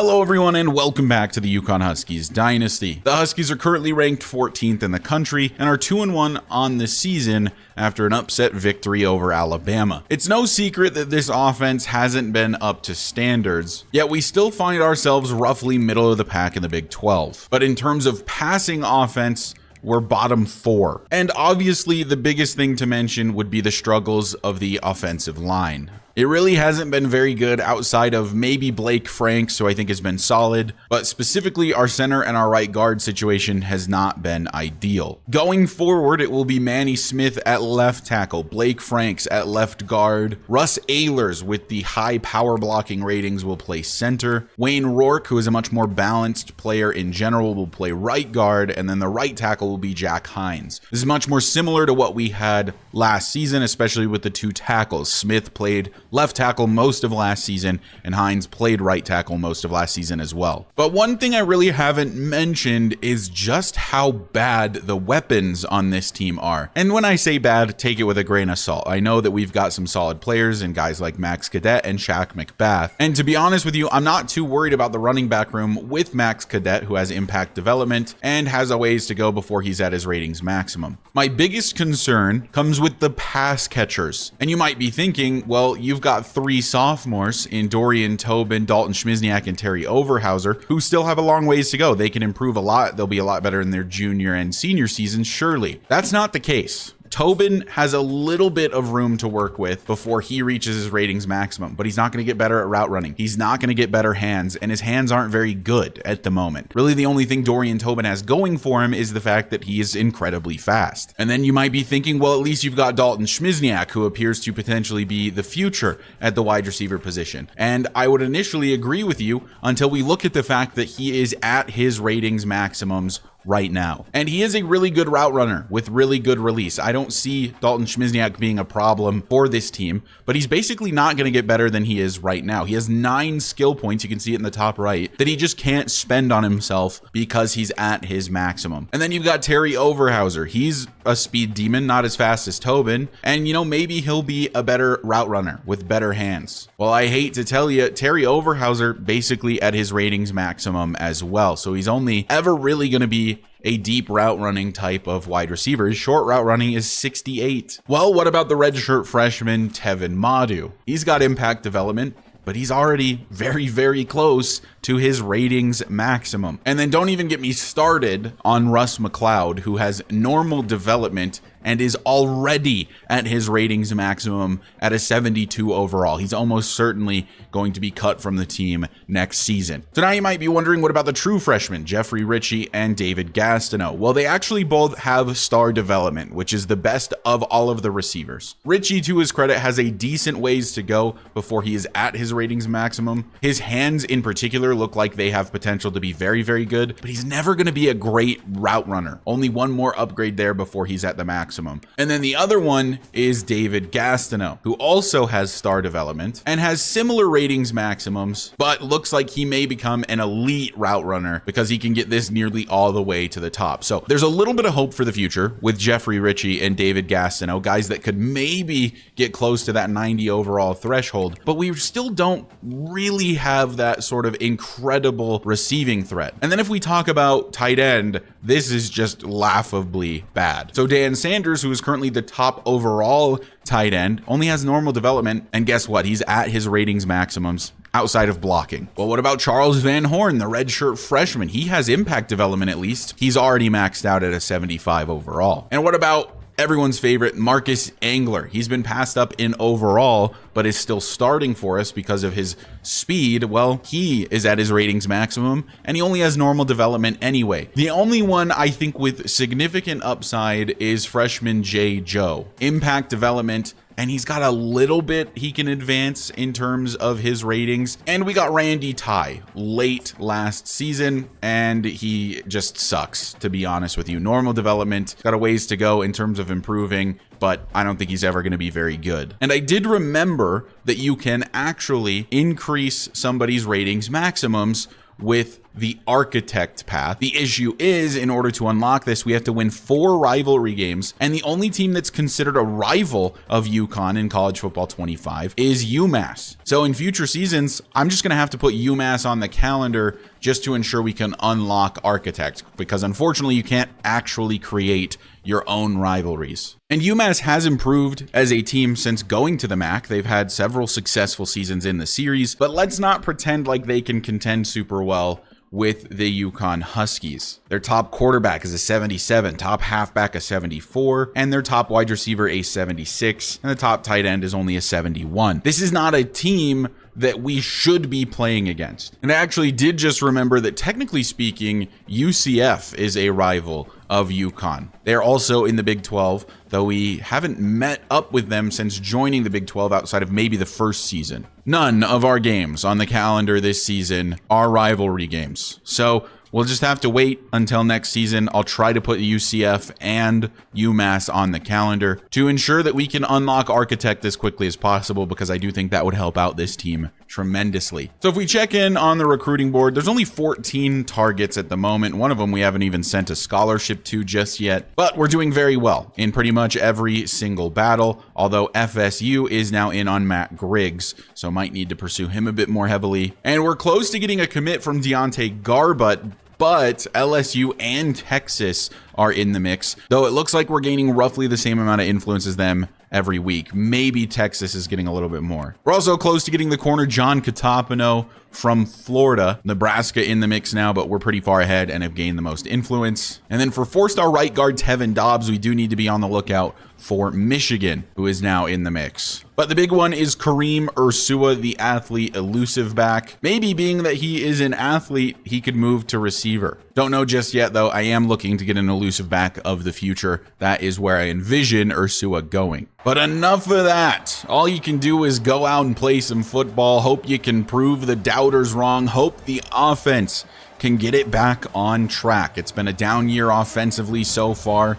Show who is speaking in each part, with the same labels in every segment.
Speaker 1: Hello everyone and welcome back to the UConn Huskies Dynasty. The Huskies are currently ranked 14th in the country and are 2-1 on the season after an upset victory over Alabama. It's no secret that this offense hasn't been up to standards, yet we still find ourselves roughly middle of the pack in the Big 12. But in terms of passing offense, we're bottom 4. And obviously the biggest thing to mention would be the struggles of the offensive line. It really hasn't been very good outside of maybe Blake Franks, who I think has been solid, but specifically our center and our right guard situation has not been ideal. Going forward, it will be Manny Smith at left tackle, Blake Franks at left guard, Russ Ehlers with the high power blocking ratings will play center, Wayne Rourke, who is a much more balanced player in general, will play right guard, and then the right tackle will be Jack Hines. This is much more similar to what we had last season, especially with the two tackles. Smith played left tackle most of last season, and Hines played right tackle most of last season as well. But one thing I really haven't mentioned is just how bad the weapons on this team are. And when I say bad, take it with a grain of salt. I know that we've got some solid players and guys like Max Cadet and Shaq McBath. And to be honest with you, I'm not too worried about the running back room with Max Cadet, who has impact development and has a ways to go before he's at his ratings maximum. My biggest concern comes with the pass catchers. And you might be thinking, well, you've got 3 sophomores in Dorian Tobin, Dalton Schmizniak, and Terry Overhauser, who still have a long ways to go. They can improve a lot. They'll be a lot better in their junior and senior seasons, surely. That's not the case. Tobin has a little bit of room to work with before he reaches his ratings maximum, but he's not going to get better at route running. He's not going to get better hands, and his hands aren't very good at the moment. Really, the only thing Dorian Tobin has going for him is the fact that he is incredibly fast. And then you might be thinking, well, at least you've got Dalton Schmizniak, who appears to potentially be the future at the wide receiver position. And I would initially agree with you until we look at the fact that he is at his ratings maximums right now. And he is a really good route runner with really good release. I don't see Dalton Schmizniak being a problem for this team, but he's basically not going to get better than he is right now. He has 9 skill points, you can see it in the top right, that he just can't spend on himself because he's at his maximum. And then you've got Terry Overhauser. He's a speed demon, not as fast as Tobin, and you know, maybe he'll be a better route runner with better hands. Well, I hate to tell you, Terry Overhauser basically at his ratings maximum as well. So he's only ever really going to be a deep route running type of wide receiver. His short route running is 68. Well, what about the redshirt freshman Tevin Madu? He's got impact development, but he's already very, very close to his ratings maximum. And then don't even get me started on Russ McLeod, who has normal development and is already at his ratings maximum at a 72 overall. He's almost certainly going to be cut from the team next season. So now you might be wondering, what about the true freshmen, Jeffrey Ritchie and David Gastineau? Well, they actually both have star development, which is the best of all of the receivers. Ritchie, to his credit, has a decent ways to go before he is at his ratings maximum. His hands in particular look like they have potential to be very, very good, but he's never going to be a great route runner. Only one more upgrade there before he's at the maximum. And then the other one is David Gastineau, who also has star development and has similar ratings maximums, but looks like he may become an elite route runner because he can get this nearly all the way to the top. So there's a little bit of hope for the future with Jeffrey Ritchie and David Gastineau, guys that could maybe get close to that 90 overall threshold, but we still don't really have that sort of incredible receiving threat. And then if we talk about tight end, this is just laughably bad. So Dan Sanders, who is currently the top overall tight end, only has normal development, and guess what? He's at his ratings maximums outside of blocking. Well, what about Charles Van Horn, the redshirt freshman? He has impact development at least. He's already maxed out at a 75 overall. And what about everyone's favorite Marcus Angler? He's been passed up in overall, but is still starting for us because of his speed. Well, he is at his ratings maximum, and he only has normal development anyway. The only one I think with significant upside is freshman Jay Joe. Impact development, and he's got a little bit he can advance in terms of his ratings. And we got Randy Ty late last season, and he just sucks, to be honest with you. Normal development, got a ways to go in terms of improving, but I don't think he's ever going to be very good. And I did remember that you can actually increase somebody's ratings maximums with the architect path. The issue is, in order to unlock this, we have to win 4 rivalry games, and the only team that's considered a rival of UConn in College Football 25 is UMass. So in future seasons, I'm just going to have to put UMass on the calendar just to ensure we can unlock architect, because unfortunately you can't actually create your own rivalries. And UMass has improved as a team since going to the MAC. They've had several successful seasons in the series, but let's not pretend like they can contend super well with the UConn Huskies. Their top quarterback is a 77, top halfback a 74, and their top wide receiver a 76, and the top tight end is only a 71. This is not a team that we should be playing against. And I actually did just remember that, technically speaking, UCF is a rival of UConn. They're also in the Big 12, though we haven't met up with them since joining the Big 12 outside of maybe the first season. None of our games on the calendar this season are rivalry games. So we'll just have to wait until next season. I'll try to put UCF and UMass on the calendar to ensure that we can unlock Architect as quickly as possible, because I do think that would help out this team tremendously. So if we check in on the recruiting board, there's only 14 targets at the moment. One of them we haven't even sent a scholarship to just yet, but we're doing very well in pretty much every single battle, although FSU is now in on Matt Griggs, so might need to pursue him a bit more heavily. And we're close to getting a commit from Deontay Garbutt, but LSU and Texas are in the mix, though it looks like we're gaining roughly the same amount of influence as them every week. Maybe Texas is getting a little bit more. We're also close to getting the corner John Catapano from Florida. Nebraska in the mix now, but we're pretty far ahead and have gained the most influence. And then for 4-star right guard Tevin Dobbs, we do need to be on the lookout for Michigan, who is now in the mix. But the big one is Kareem Ursua, the athlete elusive back. Maybe being that he is an athlete, he could move to receiver. Don't know just yet, though. I am looking to get an elusive back of the future. That is where I envision Ursua going. But enough of that. All you can do is go out and play some football. Hope you can prove the doubters wrong. Hope the offense can get it back on track. It's been a down year offensively so far,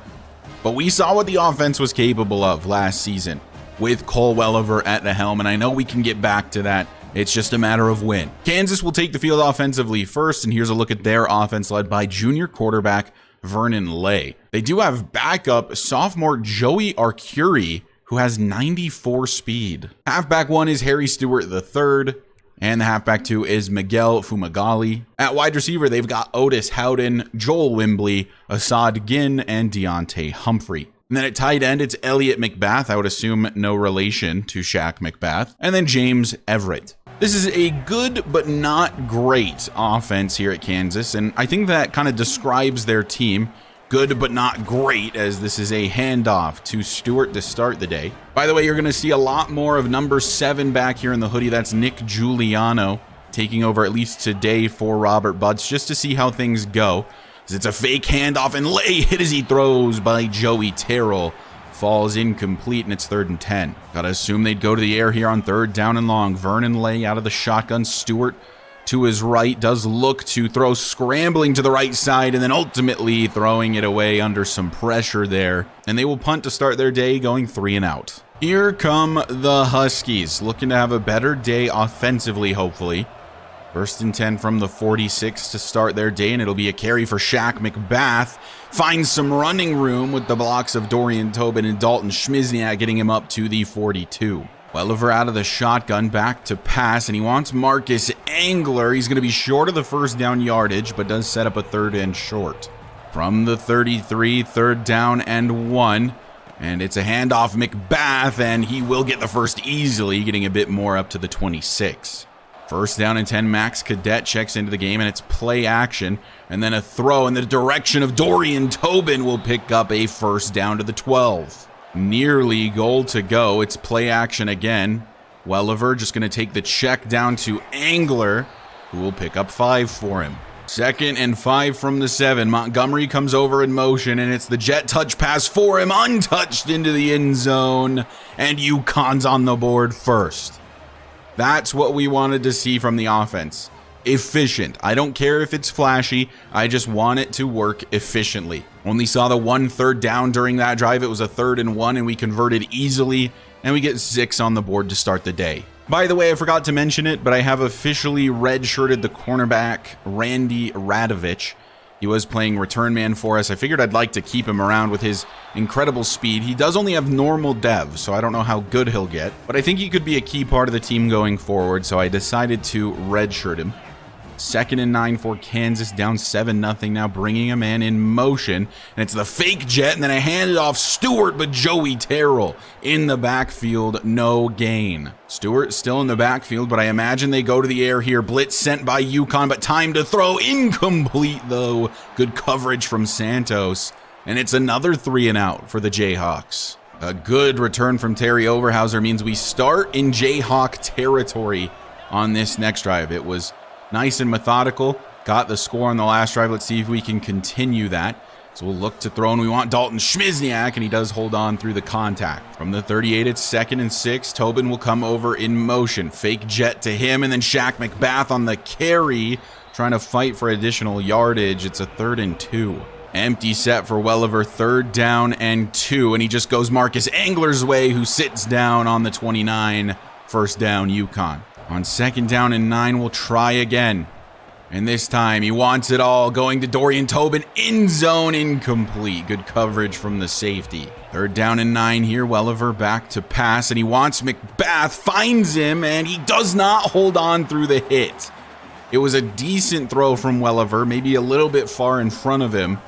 Speaker 1: but we saw what the offense was capable of last season with Cole Welliver at the helm, and I know we can get back to that. It's just a matter of when. Kansas will take the field offensively first, and here's a look at their offense led by junior quarterback Vernon Lay. They do have backup sophomore Joey Arcuri, who has 94 speed. Halfback 1 is Harry Stewart III, and the halfback 2 is Miguel Fumagalli. At wide receiver, they've got Otis Howden, Joel Wimbley, Assad Ginn, and Deontay Humphrey. And then at tight end, it's Elliot McBath. I would assume no relation to Shaq McBath. And then James Everett. This is a good but not great offense here at Kansas, and I think that kind of describes their team. Good but not great, as this is a handoff to Stewart to start the day. By the way, you're going to see a lot more of number 7 back here in the hoodie. That's Nick Giuliano taking over at least today for Robert Butts, just to see how things go. It's a fake handoff, and Lay hit as he throws by Joey Terrell. Falls incomplete, and it's 3rd and 10. Gotta assume they'd go to the air here on 3rd down and long. Vernon Lay out of the shotgun. Stewart to his right does look to throw, scrambling to the right side, and then ultimately throwing it away under some pressure there. And they will punt to start their day, going 3 and out. Here come the Huskies, looking to have a better day offensively, hopefully. 1st and 10 from the 46 to start their day, and it'll be a carry for Shaq McBath. Finds some running room with the blocks of Dorian Tobin and Dalton Schmizniak, getting him up to the 42. Welliver out of the shotgun, back to pass, and he wants Marcus Angler. He's going to be short of the 1st down yardage, but does set up a 3rd and short. From the 33, 3rd down and 1. And it's a handoff McBath, and he will get the 1st easily, getting a bit more up to the 26. 1st down and 10, Max Cadet checks into the game, and it's play action. And then a throw in the direction of Dorian Tobin will pick up a 1st down to the 12. Nearly goal to go. It's play action again. Welliver just going to take the check down to Angler, who will pick up 5 for him. 2nd and 5 from the 7. Montgomery comes over in motion, and it's the jet touch pass for him, untouched into the end zone. And UConn's on the board first. That's what we wanted to see from the offense. Efficient. I don't care if it's flashy. I just want it to work efficiently. Only saw the 1 3rd down during that drive. It was a 3rd and 1, and we converted easily, and we get 6 on the board to start the day. By the way, I forgot to mention it, but I have officially redshirted the cornerback, Randy Radovich. He was playing return man for us. I figured I'd like to keep him around with his incredible speed. He does only have normal dev, so I don't know how good he'll get, but I think he could be a key part of the team going forward, so I decided to redshirt him. 2nd and 9 for Kansas, down 7-0 now, bringing a man in motion, and it's the fake jet, and then I hand it off Stewart, but Joey Terrell in the backfield, no gain. Stewart still in the backfield, but I imagine they go to the air here. Blitz sent by UConn, but time to throw, incomplete though. Good coverage from Santos, and it's another 3-and-out for the Jayhawks. A good return from Terry Overhauser means we start in Jayhawk territory on this next drive. It was nice and methodical. Got the score on the last drive. Let's see if we can continue that. So we'll look to throw, and we want Dalton Schmizniak, and he does hold on through the contact. From the 38, it's 2nd and 6. Tobin will come over in motion. Fake jet to him, and then Shaq McBath on the carry, trying to fight for additional yardage. It's a 3rd and 2. Empty set for Welliver, 3rd down and 2, and he just goes Marcus Angler's way, who sits down on the 29. 1st down, UConn. On 2nd down and 9, we'll try again. And this time, he wants it all. Going to Dorian Tobin, in zone, incomplete. Good coverage from the safety. 3rd down and 9 here. Welliver back to pass, and he wants McBath. Finds him, and he does not hold on through the hit. It was a decent throw from Welliver, maybe a little bit far in front of him.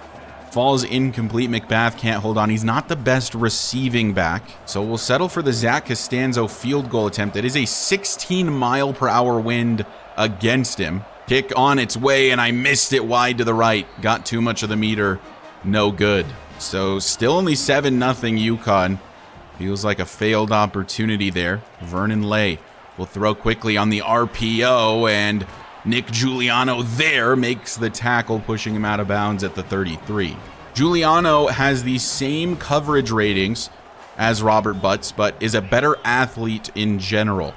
Speaker 1: Falls incomplete. McBath can't hold on. He's not the best receiving back. So we'll settle for the Zach Costanzo field goal attempt. It is a 16-mile-per-hour wind against him. Kick on its way, and I missed it wide to the right. Got too much of the meter. No good. So still only 7-0 UConn. Feels like a failed opportunity there. Vernon Lay will throw quickly on the RPO, and Nick Giuliano there makes the tackle, pushing him out of bounds at the 33. Giuliano has the same coverage ratings as Robert Butts, but is a better athlete in general.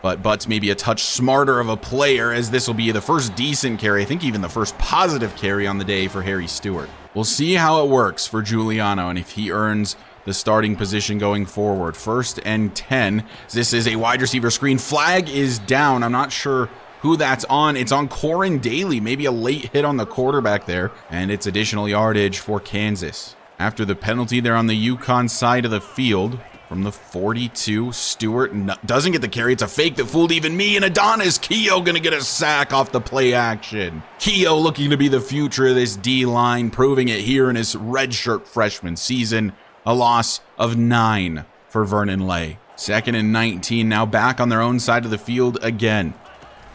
Speaker 1: But Butts may be a touch smarter of a player, as this will be the first decent carry, I think even the first positive carry on the day for Harry Stewart. We'll see how it works for Giuliano and if he earns the starting position going forward. 1st and 10. This is a wide receiver screen. Flag is down. I'm not sure who that's on. It's on Corin Daly. Maybe a late hit on the quarterback there, and it's additional yardage for Kansas. After the penalty, they're on the UConn side of the field. From the 42, Stewart doesn't get the carry. It's a fake that fooled even me, and Adonis Keogh gonna get a sack off the play action. Keogh looking to be the future of this D-line, proving it here in his redshirt freshman season. A loss of 9 for Vernon Lay. 2nd and 19, now back on their own side of the field again.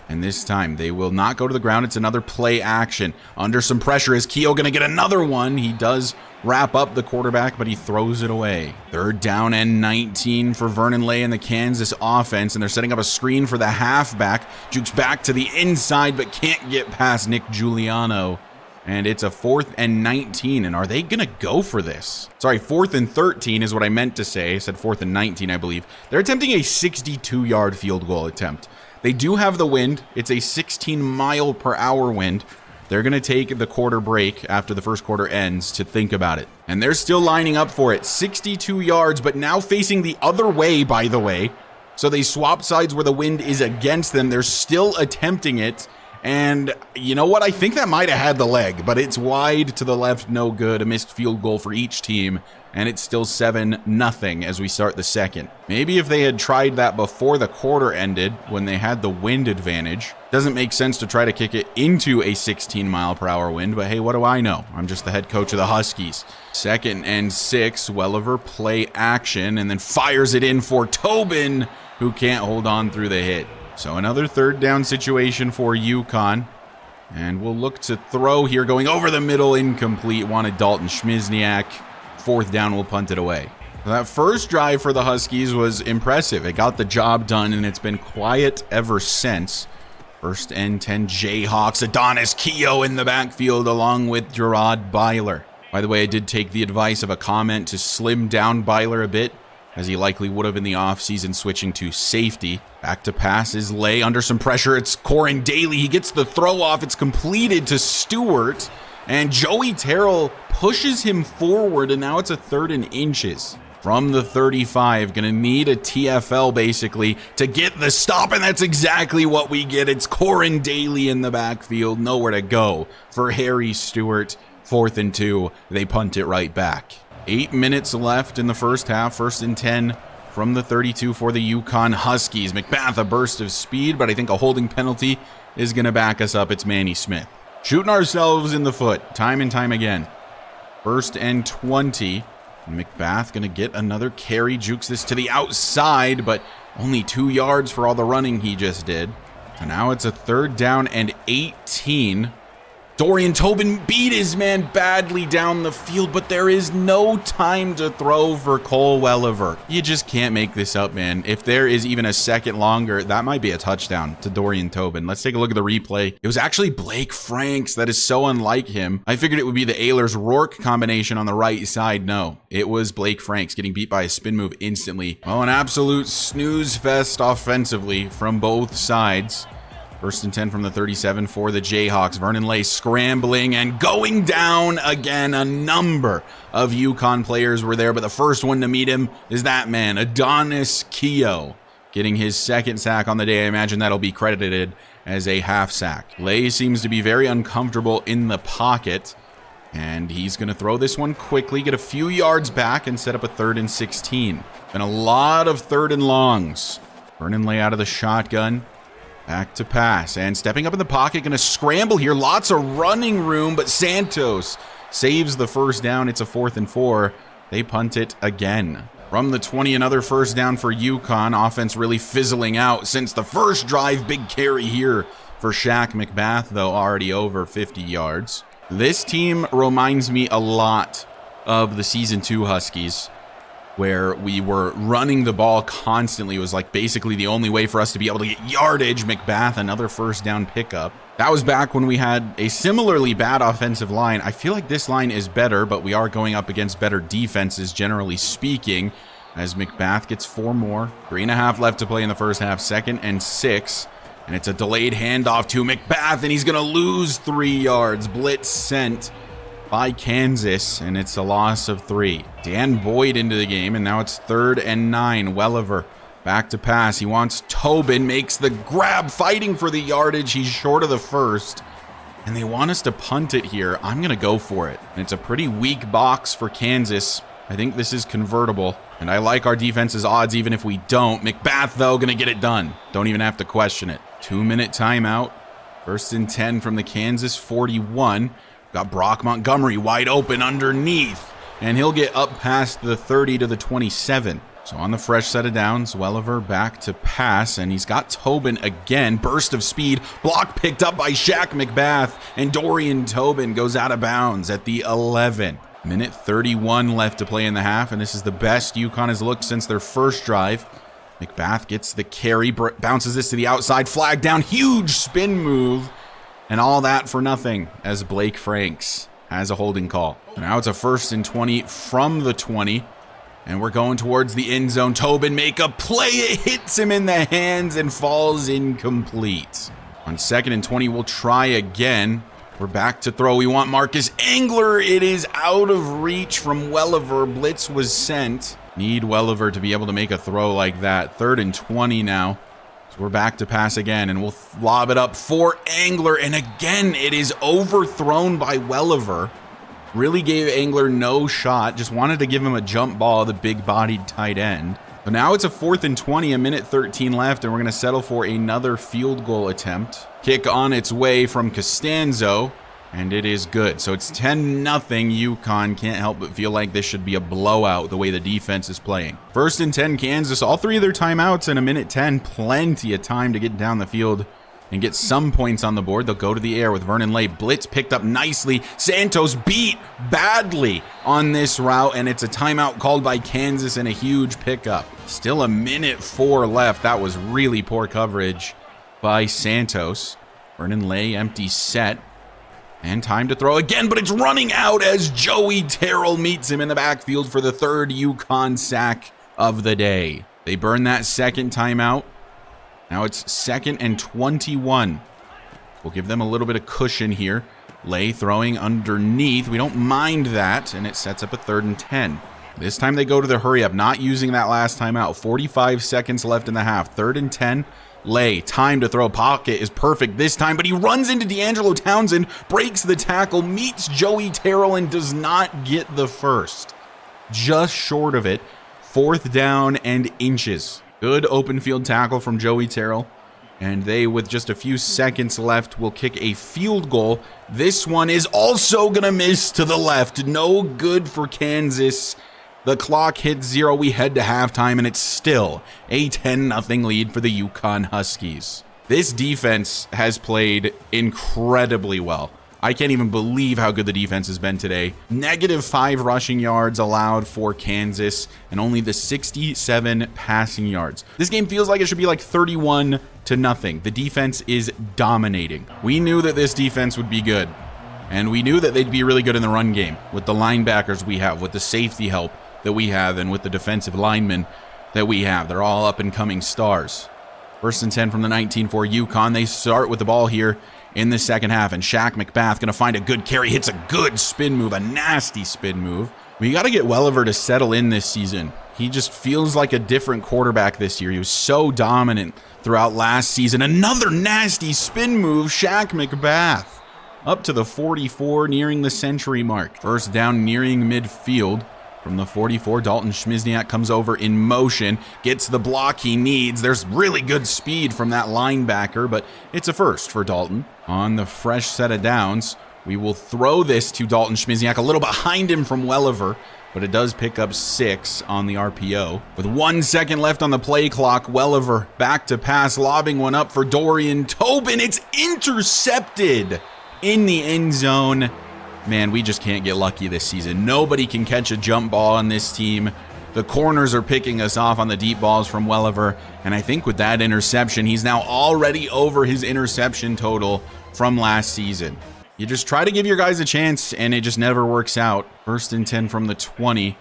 Speaker 1: And this time, they will not go to the ground. It's another play action. Under some pressure, is Keogh going to get another one? He does wrap up the quarterback, but he throws it away. 3rd down and 19 for Vernon Lay and the Kansas offense, and they're setting up a screen for the halfback. Jukes back to the inside, but can't get past Nick Giuliano. And it's a 4th and 19, and are they going to go for this? Sorry, 4th and 13 is what I meant to say. I said 4th and 19, I believe. They're attempting a 62-yard field goal attempt. They do have the wind. It's a 16-mile-per-hour wind. They're going to take the quarter break after the first quarter ends to think about it. And they're still lining up for it. 62 yards, but now facing the other way, by the way. So they swap sides where the wind is against them. They're still attempting it. And you know what? I think that might have had the leg, but it's wide to the left, no good. A missed field goal for each team, and it's still 7-0 as we start the second. Maybe if they had tried that before the quarter ended, when they had the wind advantage. Doesn't make sense to try to kick it into a 16-mile-per-hour wind, but hey, what do I know? I'm just the head coach of the Huskies. 2nd and 6, Welliver play action, and then fires it in for Tobin, who can't hold on through the hit. So another 3rd down situation for UConn. And we'll look to throw here, going over the middle, incomplete. Wanted Dalton Schmizniak. 4th down, we'll punt it away. That first drive for the Huskies was impressive. It got the job done, and it's been quiet ever since. 1st and 10 Jayhawks. Adonis Keogh in the backfield along with Gerard Byler. By the way, I did take the advice of a comment to slim down Byler a bit, as he likely would have in the offseason, switching to safety. Back to pass is Lay under some pressure. It's Corin Daly. He gets the throw off. It's completed to Stewart. And Joey Terrell pushes him forward, and now it's a 3rd and inches. from the 35. Gonna need a TFL basically to get the stop, and that's exactly what we get. It's Corin Daly in the backfield, nowhere to go for Harry Stewart. 4th and 2, they punt it right back. 8 minutes left in the first half, 1st and 10 from the 32 for the UConn Huskies. McBath, a burst of speed, but I think a holding penalty is gonna back us up. It's Manny Smith. Shooting ourselves in the foot, time and time again. 1st and 20. McBath gonna get another carry, jukes this to the outside, but only 2 yards for all the running he just did. So now it's a 3rd down and 18. Dorian Tobin beat his man badly down the field, but there is no time to throw for Cole Welliver. You just can't make this up, man. If there is even a second longer, that might be a touchdown to Dorian Tobin. Let's take a look at the replay. It was actually Blake Franks. That is so unlike him. I figured it would be the Ehlers-Rourke combination on the right side. No, it was Blake Franks getting beat by a spin move instantly. Well, an absolute snooze fest offensively from both sides. 1st and 10 from the 37 for the Jayhawks. Vernon Lay scrambling and going down again. A number of UConn players were there, but the first one to meet him is that man, Adonis Keough, getting his 2nd sack on the day. I imagine that'll be credited as a half sack. Lay seems to be very uncomfortable in the pocket, and he's going to throw this one quickly, get a few yards back, and set up a 3rd and 16. Been a lot of 3rd and longs. Vernon Lay out of the shotgun. Back to pass, and stepping up in the pocket, going to scramble here. Lots of running room, but Santos saves the 1st down. It's a 4th and 4. They punt it again. From the 20, another 1st down for UConn. Offense really fizzling out since the first drive. Big carry here for Shaq McBath, though already over 50 yards. This team reminds me a lot of the Season 2 Huskies, where we were running the ball constantly. It was like basically the only way for us to be able to get yardage. McBath, another 1st down pickup. That was back when we had a similarly bad offensive line. I feel like this line is better, but we are going up against better defenses, generally speaking, as McBath gets 4 more. 3.5 left to play in the first half, 2nd and 6. And it's a delayed handoff to McBath, and he's going to lose 3 yards. Blitz sent by Kansas, and it's a loss of 3. Dan Boyd into the game, and now it's 3rd and 9. Welliver back to pass. He wants Tobin, makes the grab, fighting for the yardage. He's short of the 1st, and they want us to punt it here. I'm going to go for it. And it's a pretty weak box for Kansas. I think this is convertible, and I like our defense's odds even if we don't. McBath, though, going to get it done. Don't even have to question it. 2-minute timeout. 1st and 10 from the Kansas 41. Got Brock Montgomery wide open underneath, and he'll get up past the 30 to the 27. So on the fresh set of downs, Welliver back to pass, and he's got Tobin again. Burst of speed, block picked up by Shaq McBath, and Dorian Tobin goes out of bounds at the 11. Minute 31 left to play in the half, and this is the best UConn has looked since their first drive. McBath gets the carry, bounces this to the outside, flag down, huge spin move. And all that for nothing, as Blake Franks has a holding call. So now it's a 1st and 20 from the 20. And we're going towards the end zone. Tobin make a play. It hits him in the hands and falls incomplete. On 2nd and 20, we'll try again. We're back to throw. We want Marcus Engler. It is out of reach from Welliver. Blitz was sent. Need Welliver to be able to make a throw like that. 3rd and 20 now. We're back to pass again, and we'll lob it up for Engler, and again, it is overthrown by Welliver. Really gave Engler no shot, just wanted to give him a jump ball, the big-bodied tight end. But now it's a 4th and 20, a minute 13 left, and we're going to settle for another field goal attempt. Kick on its way from Costanzo, and it is good. So it's 10-0 UConn. Can't help but feel like this should be a blowout the way the defense is playing. 1st and 10 Kansas. All 3 of their timeouts in a minute 10. Plenty of time to get down the field and get some points on the board. They'll go to the air with Vernon Lay. Blitz picked up nicely. Santos beat badly on this route, and it's a timeout called by Kansas and a huge pickup. Still a minute 4 left. That was really poor coverage by Santos. Vernon Lay, empty set. And time to throw again, but it's running out as Joey Terrell meets him in the backfield for the 3rd UConn sack of the day. They burn that 2nd timeout. Now it's 2nd and 21. We'll give them a little bit of cushion here. Lay throwing underneath. We don't mind that, and it sets up a 3rd and 10. This time they go to the hurry up, not using that last timeout. 45 seconds left in the half. 3rd and 10. Lay, time to throw. Pocket is perfect this time, but he runs into D'Angelo Townsend, breaks the tackle, meets Joey Terrell, and does not get the first. Just short of it. 4th down and inches. Good open field tackle from Joey Terrell. And they, with just a few seconds left, will kick a field goal. This one is also going to miss to the left. No good for Kansas. The clock hits 0. We head to halftime, and it's still a 10-0 lead for the UConn Huskies. This defense has played incredibly well. I can't even believe how good the defense has been today. -5 rushing yards allowed for Kansas and only the 67 passing yards. This game feels like it should be like 31-0. The defense is dominating. We knew that this defense would be good, and we knew that they'd be really good in the run game with the linebackers we have, with the safety help that we have, and with the defensive linemen that we have. They're all up-and-coming stars. 1st and 10 from the 19 for UConn. They start with the ball here in the second half, and Shaq McBath going to find a good carry, hits a good spin move, a nasty spin move. We got to get Welliver to settle in this season. He just feels like a different quarterback this year. He was so dominant throughout last season. Another nasty spin move, Shaq McBath. Up to the 44, nearing the century mark. 1st down, nearing midfield. From the 44, Dalton Schmizniak comes over in motion, gets the block he needs. There's really good speed from that linebacker, but it's a first for Dalton. On the fresh set of downs, we will throw this to Dalton Schmizniak, a little behind him from Welliver, but it does pick up 6 on the RPO. With 1 second left on the play clock, Welliver back to pass, lobbing one up for Dorian Tobin. It's intercepted in the end zone. Man, we just can't get lucky this season. Nobody can catch a jump ball on this team. The corners are picking us off on the deep balls from Welliver, and I think with that interception, he's now already over his interception total from last season. You just try to give your guys a chance, and it just never works out. 1st and 10 from the 20,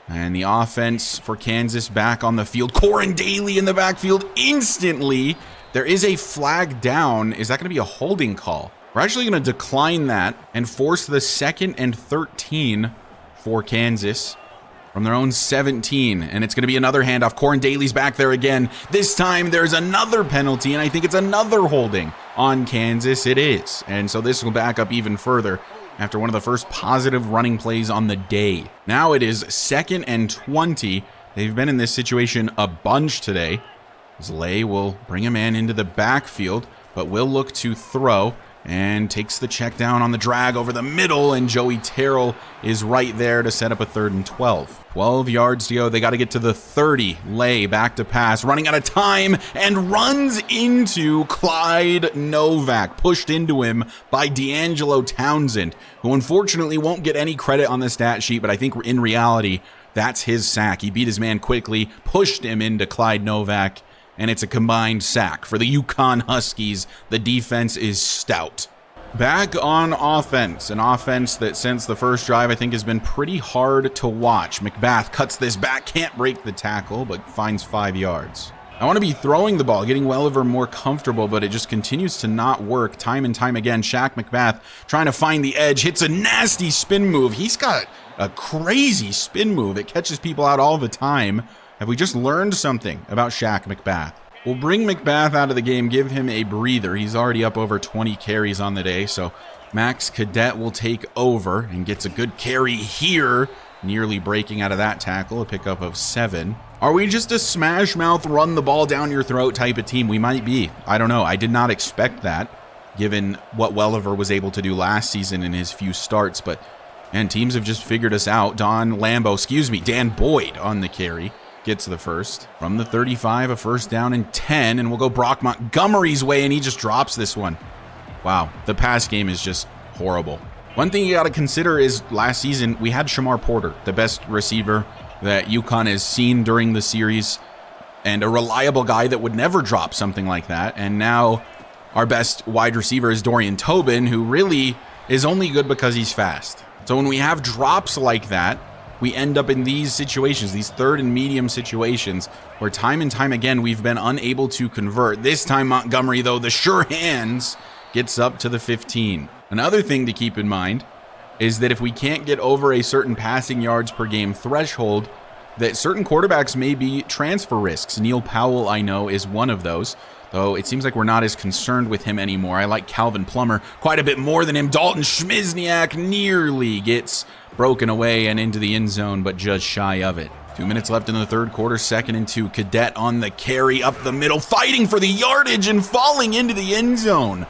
Speaker 1: and the offense for Kansas back on the field. Corin Daly in the backfield instantly. There is a flag down. Is that going to be a holding call? We're actually going to decline that and force the 2nd and 13 for Kansas from their own 17. And it's going to be another handoff. Corin Daly's back there again. This time there's another penalty, and I think it's another holding on Kansas. It is. And so this will back up even further after one of the first positive running plays on the day. Now it is 2nd and 20. They've been in this situation a bunch today. Zlay will bring a man into the backfield, but will look to throw. And takes the check down on the drag over the middle, and Joey Terrell is right there to set up a 3rd and 12. 12 yards to go. They got to get to the 30. Lay back to pass, running out of time, and runs into Clyde Novak. Pushed into him by D'Angelo Townsend, who unfortunately won't get any credit on the stat sheet, but I think in reality, that's his sack. He beat his man quickly, pushed him into Clyde Novak, and it's a combined sack for the UConn Huskies. The defense is stout. Back on offense, an offense that since the first drive I think has been pretty hard to watch. McBath cuts this back, can't break the tackle, but finds 5 yards. I want to be throwing the ball, getting Welliver more comfortable, but it just continues to not work time and time again. Shaq McBath trying to find the edge, hits a nasty spin move. He's got a crazy spin move. It catches people out all the time. Have we just learned something about Shaq McBath? We'll bring McBath out of the game, give him a breather. He's already up over 20 carries on the day, so Max Cadet will take over and gets a good carry here, nearly breaking out of that tackle, a pickup of 7. Are we just a smash mouth, run the ball down your throat type of team? We might be. I don't know. I did not expect that, given what Welliver was able to do last season in his few starts, but man, teams have just figured us out. Dan Boyd on the carry. Gets the first. From the 35, a 1st down and 10, and we'll go Brock Montgomery's way, and he just drops this one. Wow, the pass game is just horrible. One thing you got to consider is last season, we had Shamar Porter, the best receiver that UConn has seen during the series, and a reliable guy that would never drop something like that, and now our best wide receiver is Dorian Tobin, who really is only good because he's fast. So when we have drops like that, we end up in these situations, these 3rd and medium situations, where time and time again we've been unable to convert. This time Montgomery, though, the sure hands, gets up to the 15. Another thing to keep in mind is that if we can't get over a certain passing yards per game threshold, that certain quarterbacks may be transfer risks. Neil Powell, I know, is one of those, though it seems like we're not as concerned with him anymore. I like Calvin Plummer quite a bit more than him. Dalton Schmizniak nearly gets broken away and into the end zone, but just shy of it. 2 minutes left in the third quarter, 2nd and 2. Cadet on the carry up the middle, fighting for the yardage and falling into the end zone.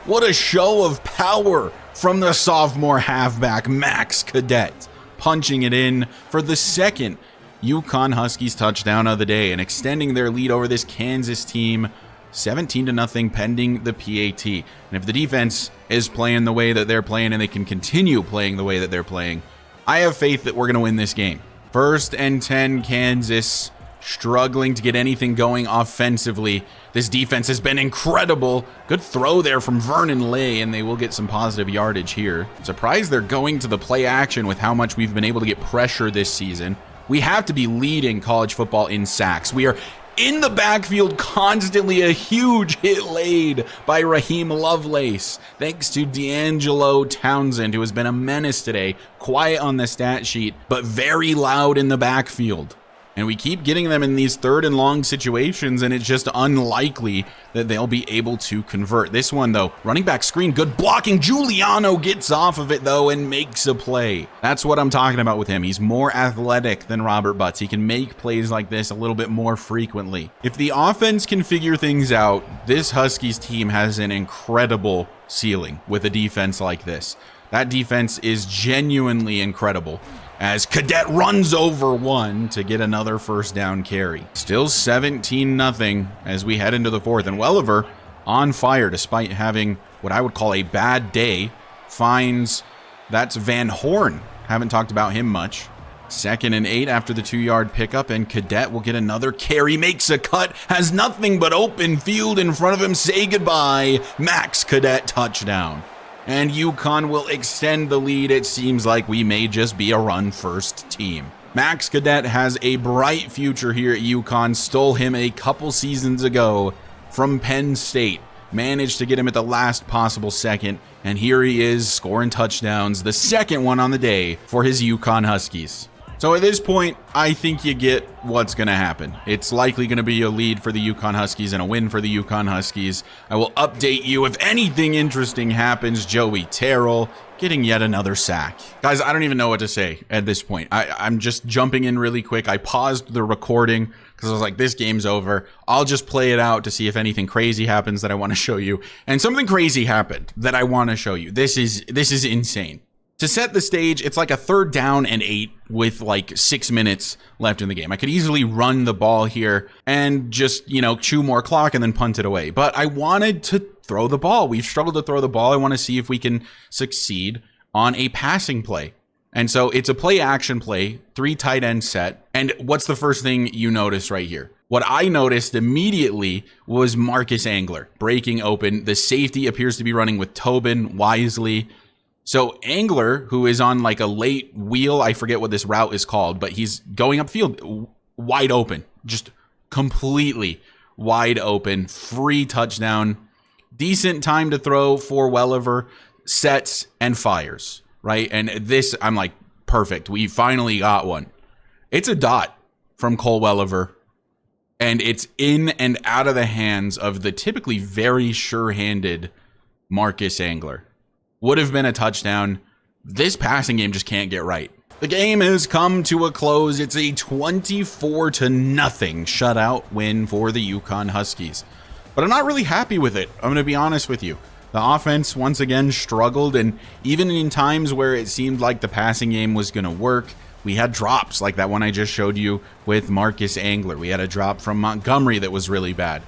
Speaker 1: What a show of power from the sophomore halfback, Max Cadet, punching it in for the second UConn Huskies touchdown of the day and extending their lead over this Kansas team 17-0 pending the PAT. And if the defense is playing the way that they're playing and they can continue playing the way that they're playing, I have faith that we're going to win this game. 1st and 10, Kansas, struggling to get anything going offensively. This defense has been incredible. Good throw there from Vernon Lay, and they will get some positive yardage here. Surprised they're going to the play action with how much we've been able to get pressure this season. We have to be leading college football in sacks. We are in the backfield constantly. A huge hit laid by Raheem Lovelace, thanks to D'Angelo Townsend, who has been a menace today. Quiet on the stat sheet, but very loud in the backfield. And we keep getting them in these 3rd and long situations, and it's just unlikely that they'll be able to convert. This one, though, running back screen, good blocking. Giuliano gets off of it, though, and makes a play. That's what I'm talking about with him. He's more athletic than Robert Butts. He can make plays like this a little bit more frequently. If the offense can figure things out, this Huskies team has an incredible ceiling with a defense like this. That defense is genuinely incredible, as Cadet runs over one to get another 1st down carry. Still 17-0 as we head into the 4th, and Welliver on fire despite having what I would call a bad day. That's Van Horn. Haven't talked about him much. 2nd and 8 after the 2-yard pickup, and Cadet will get another carry, makes a cut, has nothing but open field in front of him. Say goodbye. Max Cadet touchdown. And UConn will extend the lead. It seems like we may just be a run-first team. Max Cadet has a bright future here at UConn. Stole him a couple seasons ago from Penn State. Managed to get him at the last possible second. And here he is scoring touchdowns. The 2nd one on the day for his UConn Huskies. So at this point, I think you get what's going to happen. It's likely going to be a lead for the UConn Huskies and a win for the UConn Huskies. I will update you if anything interesting happens. Joey Terrell getting yet another sack. Guys, I don't even know what to say at this point. I'm just jumping in really quick. I paused the recording because I was like, this game's over. I'll just play it out to see if anything crazy happens that I want to show you. And something crazy happened that I want to show you. This is insane. To set the stage, it's like a 3rd down and 8 with like 6 minutes left in the game. I could easily run the ball here and just, chew more clock and then punt it away. But I wanted to throw the ball. We've struggled to throw the ball. I want to see if we can succeed on a passing play. And so it's a play action play, 3 tight end set. And what's the first thing you notice right here? What I noticed immediately was Marcus Angler breaking open. The safety appears to be running with Tobin wisely. So Angler, who is on like a late wheel, I forget what this route is called, but he's going upfield wide open, just completely wide open, free touchdown, decent time to throw for Welliver, sets and fires, right? And this, I'm like, perfect. We finally got one. It's a dot from Cole Welliver, and it's in and out of the hands of the typically very sure-handed Marcus Angler. Would have been a touchdown. This passing game just can't get right. The game has come to a close. It's a 24-0 shutout win for the UConn Huskies. But I'm not really happy with it. I'm going to be honest with you. The offense once again struggled, and even in times where it seemed like the passing game was going to work, we had drops like that one I just showed you with Marcus Angler. We had a drop from Montgomery that was really bad.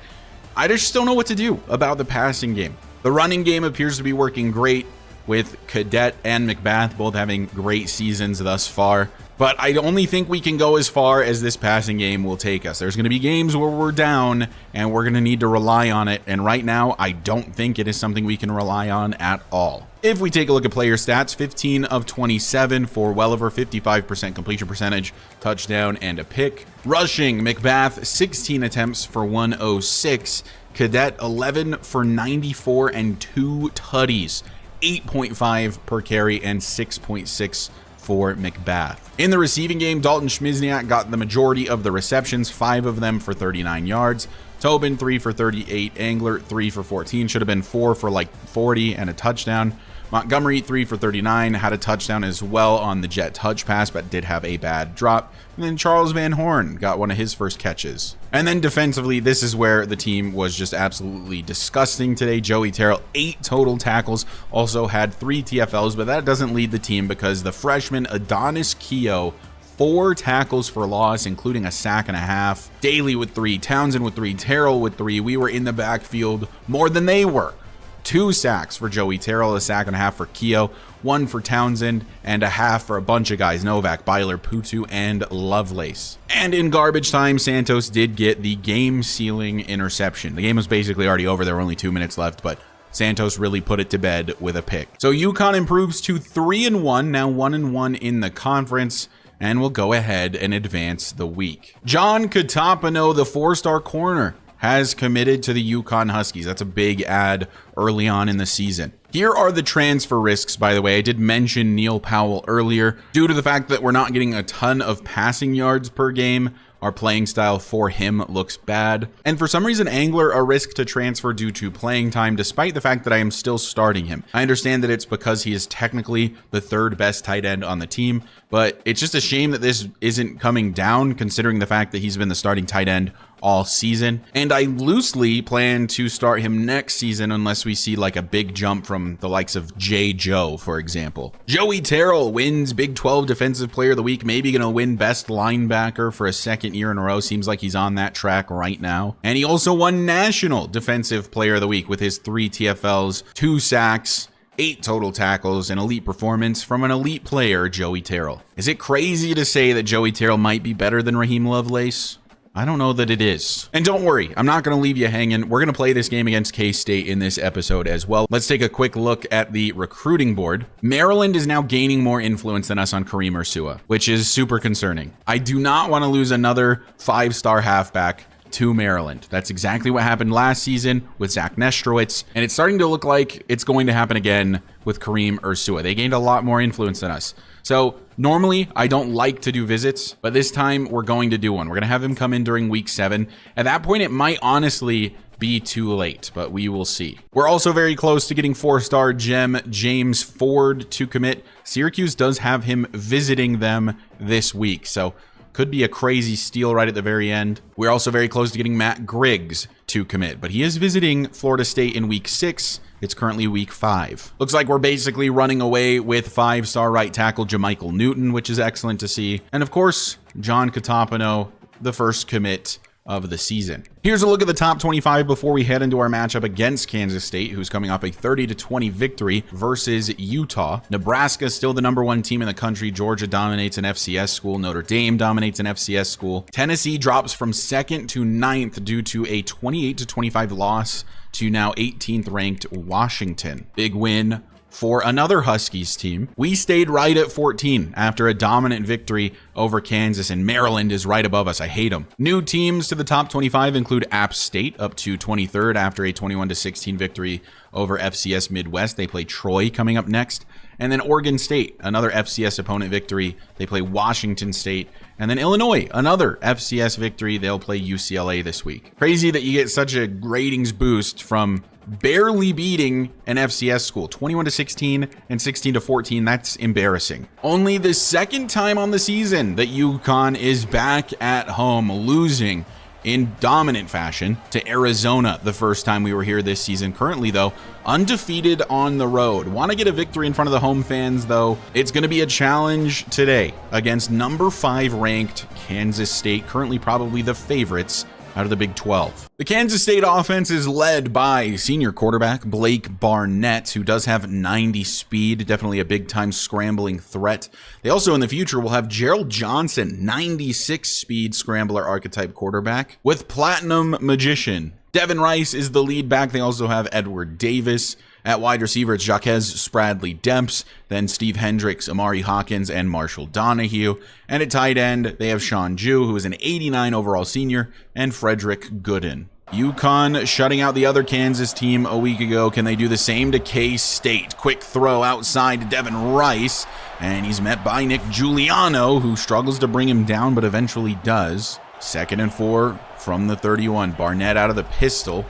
Speaker 1: I just don't know what to do about the passing game. The running game appears to be working great, with Cadet and McBath both having great seasons thus far. But I only think we can go as far as this passing game will take us. There's going to be games where we're down, and we're going to need to rely on it. And right now, I don't think it is something we can rely on at all. If we take a look at player stats, 15 of 27 for Welliver, 55% completion percentage, touchdown, and a pick. Rushing, McBath, 16 attempts for 106. Cadet, 11 for 94 and 2 tutties. 8.5 per carry, and 6.6 for McBath. In the receiving game, Dalton Schmizniak got the majority of the receptions, 5 of them for 39 yards. Tobin, 3 for 38. Angler, 3 for 14. Should have been 4 for like 40 and a touchdown. Montgomery, 3 for 39, had a touchdown as well on the jet touch pass, but did have a bad drop. And then Charles Van Horn got one of his first catches. And then defensively, this is where the team was just absolutely disgusting today. Joey Terrell, 8 total tackles, also had 3 TFLs, but that doesn't lead the team because the freshman Adonis Keogh, 4 tackles for loss, including a sack and a half. Daly with 3, Townsend with 3, Terrell with 3. We were in the backfield more than they were. 2 sacks for Joey Terrell, a sack and a half for Keogh, 1 for Townsend, and a half for a bunch of guys, Novak, Byler, Putu, and Lovelace. And in garbage time, Santos did get the game-sealing interception. The game was basically already over. There were only 2 minutes left, but Santos really put it to bed with a pick. So UConn improves to 3-1, now 1-1 in the conference, and will go ahead and advance the week. John Catapano, the 4-star corner, has committed to the UConn Huskies. That's a big ad early on in the season. Here are the transfer risks, by the way. I did mention Neil Powell earlier. Due to the fact that we're not getting a ton of passing yards per game, our playing style for him looks bad. And for some reason, Angler a risk to transfer due to playing time, despite the fact that I am still starting him. I understand that it's because he is technically the 3rd best tight end on the team, but it's just a shame that this isn't coming down considering the fact that he's been the starting tight end all season. And I loosely plan to start him next season unless we see like a big jump from the likes of J. Joe, for example. Joey Terrell wins Big 12 Defensive Player of the Week, maybe gonna win Best Linebacker for a 2nd year in a row. Seems like he's on that track right now. And he also won National Defensive Player of the Week with his 3 TFLs, 2 sacks, 8 total tackles, an elite performance from an elite player, Joey Terrell. Is it crazy to say that Joey Terrell might be better than Raheem Lovelace? I don't know that it is. And don't worry, I'm not going to leave you hanging. We're going to play this game against K-State in this episode as well. Let's take a quick look at the recruiting board. Maryland is now gaining more influence than us on Kareem Ursua, which is super concerning. I do not want to lose another 5-star halfback to Maryland. That's exactly what happened last season with Zach Nestrowitz, and it's starting to look like it's going to happen again with Kareem Ursua. They gained a lot more influence than us. So normally I don't like to do visits, but this time we're going to do one. We're going to have him come in during week 7. At that point, it might honestly be too late, but we will see. We're also very close to getting 4-star gem James Ford to commit. Syracuse does have him visiting them this week, so could be a crazy steal right at the very end. We're also very close to getting Matt Griggs to commit, but he is visiting Florida State in week 6. It's currently week 5. Looks like we're basically running away with 5-star right tackle Jamichael Newton, which is excellent to see. And of course, John Catapano, the first commit of the season. Here's a look at the top 25 before we head into our matchup against Kansas State, who's coming off a 30-20 victory versus Utah. Nebraska still the #1 team in the country. Georgia dominates an FCS school. Notre Dame dominates an FCS school. Tennessee drops from 2nd to 9th due to a 28-25 loss to now 18th ranked Washington. Big win for another Huskies team. We stayed right at 14 after a dominant victory over Kansas, and Maryland is right above us. I hate them. New teams to the top 25 include App State up to 23rd after a 21-16 victory over FCS Midwest. They play Troy coming up next. And then Oregon State, another FCS opponent victory. They play Washington State. And then Illinois, another FCS victory. They'll play UCLA this week. Crazy that you get such a ratings boost from barely beating an FCS school. 21-16 and 16-14. That's embarrassing. Only the 2nd time on the season that UConn is back at home, losing in dominant fashion to Arizona the first time we were here this season. Currently, though, undefeated on the road. Want to get a victory in front of the home fans, though. It's going to be a challenge today against #5 ranked Kansas State, currently probably the favorites out of the Big 12. The Kansas State offense is led by senior quarterback Blake Barnett, who does have 90 speed, definitely a big-time scrambling threat. They also, in the future, will have Gerald Johnson, 96 speed scrambler archetype quarterback, with Platinum Magician. Devin Rice is the lead back. They also have Edward Davis. At wide receiver, it's Jacques Spradley Demps, then Steve Hendricks, Amari Hawkins, and Marshall Donahue. And at tight end, they have Sean Ju, who is an 89 overall senior, and Frederick Gooden. UConn shutting out the other Kansas team a week ago. Can they do the same to K-State? Quick throw outside to Devin Rice, and he's met by Nick Giuliano, who struggles to bring him down, but eventually does. 2nd and 4 from the 31. Barnett out of the pistol,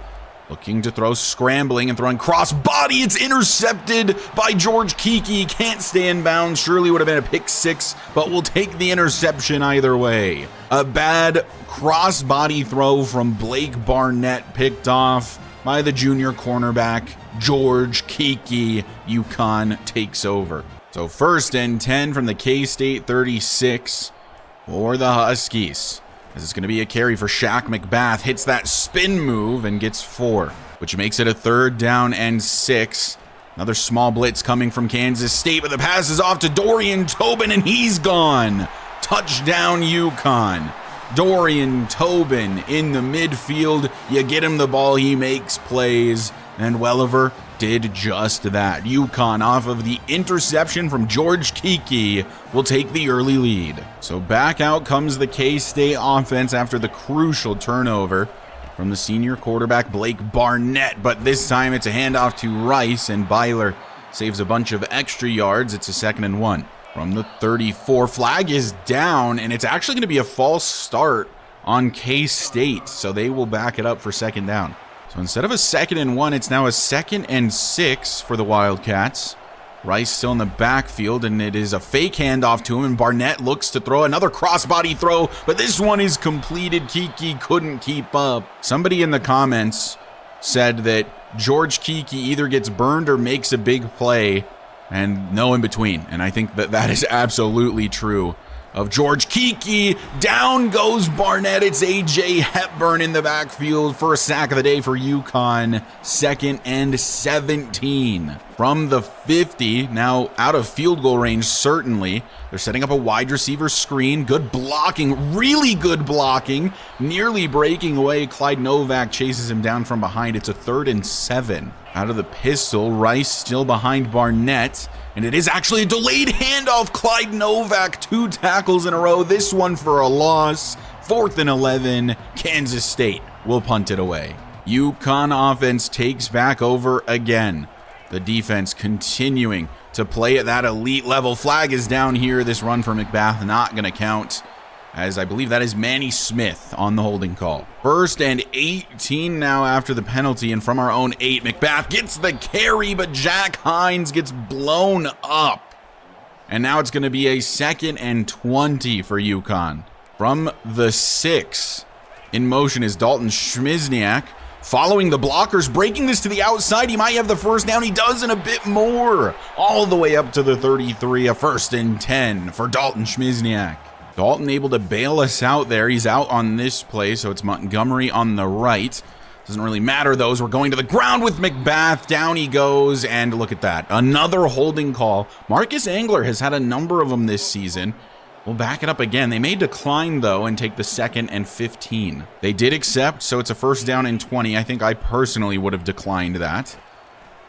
Speaker 1: looking to throw, scrambling and throwing cross body. It's intercepted by George Kiki. Can't stay in bounds. Surely would have been a pick 6, but we'll take the interception either way. A bad cross body throw from Blake Barnett, picked off by the junior cornerback George Kiki. UConn takes over. So 1st and 10 from the K-State 36 for the Huskies. This is going to be a carry for Shaq McBath. Hits that spin move and gets 4, which makes it a 3rd down and 6. Another small blitz coming from Kansas State, but the pass is off to Dorian Tobin, and he's gone. Touchdown, UConn. Dorian Tobin in the midfield. You get him the ball, he makes plays, and Welliver did just that. UConn, off of the interception from George Kiki, will take the early lead. So back out comes the K-State offense after the crucial turnover from the senior quarterback Blake Barnett, but this time it's a handoff to Rice, and Byler saves a bunch of extra yards. It's a 2nd and 1 from the 34. Flag is down, and it's actually going to be a false start on K-State, so they will back it up for 2nd down. So instead of a 2nd and 1, it's now a 2nd and 6 for the Wildcats. Rice still in the backfield, and it is a fake handoff to him, and Barnett looks to throw another crossbody throw, but this one is completed. Kiki couldn't keep up. Somebody in the comments said that George Kiki either gets burned or makes a big play, and no in between, and I think that that is absolutely true of George Kiki. Down goes Barnett. It's A.J. Hepburn in the backfield for a sack of the day for UConn. 2nd and 17 from the 50. Now out of field goal range, certainly. They're setting up a wide receiver screen. Good blocking, really good blocking. Nearly breaking away. Clyde Novak chases him down from behind. It's a 3rd and 7. Out of the pistol, Rice still behind Barnett. And it is actually a delayed handoff. Clyde Novak, 2 tackles in a row. This one for a loss. 4th and 11. Kansas State will punt it away. UConn offense takes back over again. The defense continuing to play at that elite level. Flag is down here. This run for McBath not going to count, as I believe that is Manny Smith on the holding call. 1st and 18 now after the penalty, and from our own 8, McBath gets the carry, but Jack Hines gets blown up. And now it's going to be a 2nd and 20 for UConn. From the 6, in motion is Dalton Schmizniak, following the blockers, breaking this to the outside. He might have the 1st down. He does, and a bit more. All the way up to the 33, a 1st and 10 for Dalton Schmizniak. Dalton able to bail us out there. He's out on this play, so it's Montgomery on the right. Doesn't really matter, though, as we're going to the ground with McBath. Down he goes, and look at that. Another holding call. Marcus Angler has had a number of them this season. We'll back it up again. They may decline, though, and take the 2nd and 15. They did accept, so it's a 1st down and 20. I think I personally would have declined that.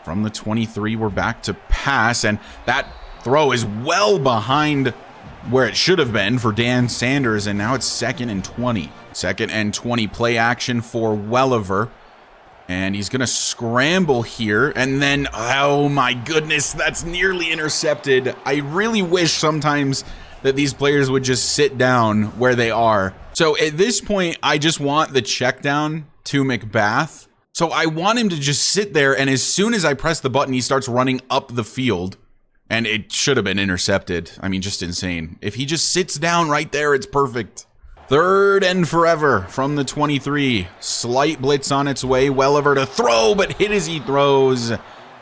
Speaker 1: From the 23, we're back to pass, and that throw is well behind where it should have been for Dan Sanders, and now it's 2nd and 20. 2nd and 20, play action for Welliver. And he's going to scramble here, and then, oh my goodness, that's nearly intercepted. I really wish sometimes that these players would just sit down where they are. So at this point, I just want the check down to McBath. So I want him to just sit there, and as soon as I press the button, he starts running up the field. And it should have been intercepted. I mean, just insane. If he just sits down right there, it's perfect. 3rd and forever from the 23. Slight blitz on its way. Welliver to throw, but hit as he throws,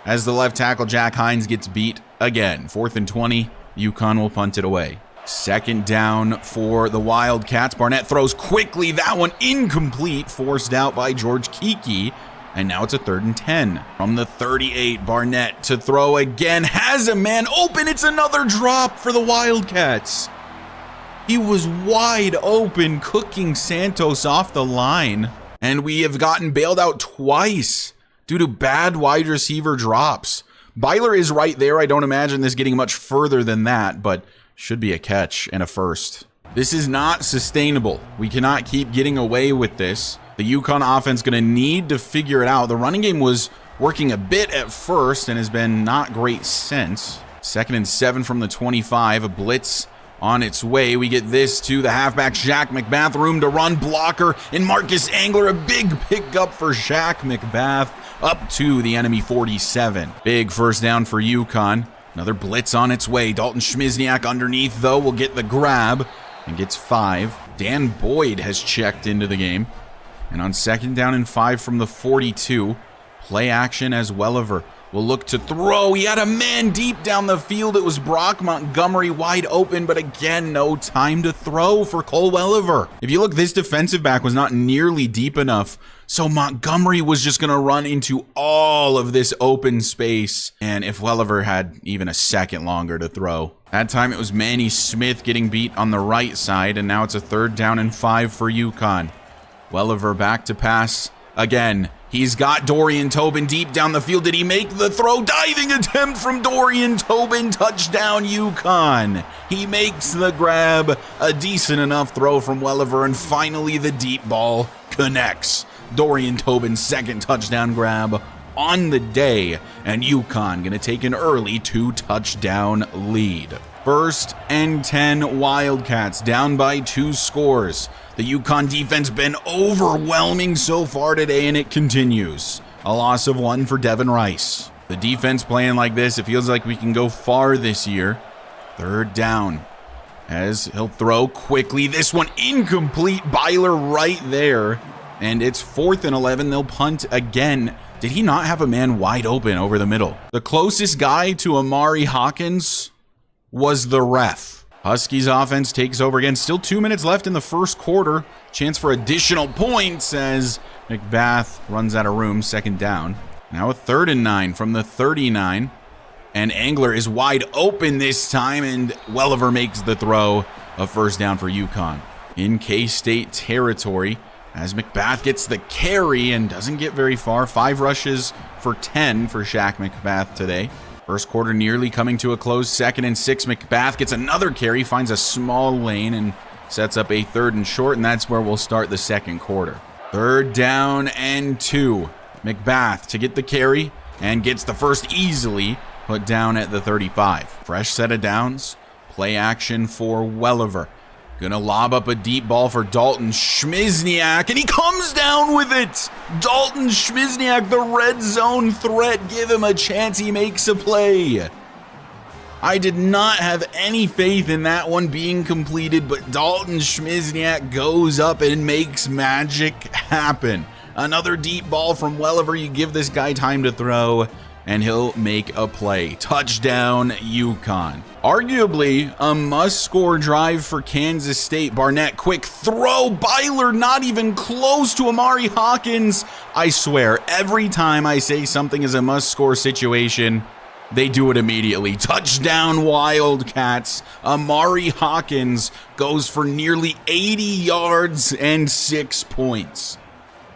Speaker 1: as the left tackle Jack Hines gets beat again. 4th and 20. UConn will punt it away. 2nd down for the Wildcats. Barnett throws quickly. That one incomplete, forced out by George Kiki. And now it's a 3rd and 10. From the 38, Barnett to throw again. Has a man open. It's another drop for the Wildcats. He was wide open, cooking Santos off the line. And we have gotten bailed out twice due to bad wide receiver drops. Byler is right there. I don't imagine this getting much further than that, but should be a catch and a 1st. This is not sustainable. We cannot keep getting away with this. The UConn offense going to need to figure it out. The running game was working a bit at first and has been not great since. 2nd and 7 from the 25. A blitz on its way. We get this to the halfback, Shaq McBath. Room to run, blocker, and Marcus Angler. A big pickup for Shaq McBath up to the enemy 47. Big first down for UConn. Another blitz on its way. Dalton Schmizniak underneath, though, will get the grab and gets 5. Dan Boyd has checked into the game. And on 2nd down and 5 from the 42, play action as Welliver will look to throw. He had a man deep down the field. It was Brock Montgomery wide open, but again, no time to throw for Cole Welliver. If you look, this defensive back was not nearly deep enough, so Montgomery was just going to run into all of this open space. And if Welliver had even a second longer to throw. That time it was Manny Smith getting beat on the right side, and now it's a 3rd down and 5 for UConn. Welliver back to pass again. He's got Dorian Tobin deep down the field. Did he make the throw? Diving attempt from Dorian Tobin. Touchdown, UConn. He makes the grab. A decent enough throw from Welliver, and finally the deep ball connects. Dorian Tobin's 2nd touchdown grab on the day, and UConn going to take an early 2-touchdown lead. 1st and 10 Wildcats down by 2 scores. The UConn defense been overwhelming so far today, and it continues. A loss of 1 for Devin Rice. The defense playing like this, it feels like we can go far this year. 3rd down as he'll throw quickly. This one incomplete. Byler right there. And it's 4th and 11. They'll punt again. Did he not have a man wide open over the middle? The closest guy to Amari Hawkins was the ref. Huskies offense takes over again. Still 2 minutes left in the first quarter. Chance for additional points as McBath runs out of room. 2nd down. Now a 3rd and 9 from the 39. And Angler is wide open this time, and Welliver makes the throw. A 1st down for UConn. In K-State territory as McBath gets the carry and doesn't get very far. 5 rushes for 10 for Shaq McBath today. First quarter nearly coming to a close. 2nd and 6. McBath gets another carry, finds a small lane, and sets up a 3rd and short, and that's where we'll start the 2nd quarter. 3rd down and 2. McBath to get the carry and gets the first easily, put down at the 35. Fresh set of downs. Play action for Welliver. Gonna lob up a deep ball for Dalton Schmizniak, and he comes down with it! Dalton Schmizniak, the red zone threat. Give him a chance, he makes a play. I did not have any faith in that one being completed, but Dalton Schmizniak goes up and makes magic happen. Another deep ball from Welliver. You give this guy time to throw, and he'll make a play. Touchdown, UConn. Arguably a must-score drive for Kansas State. Barnett, quick throw. Byler not even close to Amari Hawkins. I swear, every time I say something is a must-score situation, they do it immediately. Touchdown, Wildcats. Amari Hawkins goes for nearly 80 yards and 6 points.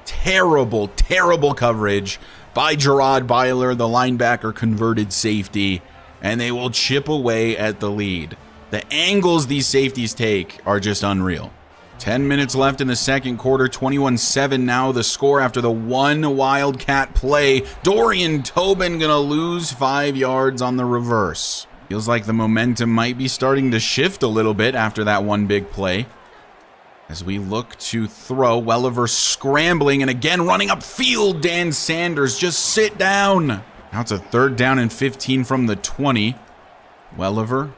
Speaker 1: Terrible, terrible coverage by Gerard Byler, the linebacker converted safety, and they will chip away at the lead. The angles these safeties take are just unreal. 10 minutes left in the 2nd quarter, 21-7 now the score after the 1 Wildcat play. Dorian Tobin gonna lose 5 yards on the reverse. Feels like the momentum might be starting to shift a little bit after that one big play. As we look to throw, Welliver scrambling and again running upfield. Dan Sanders, just sit down. Now it's a 3rd down and 15 from the 20. Welliver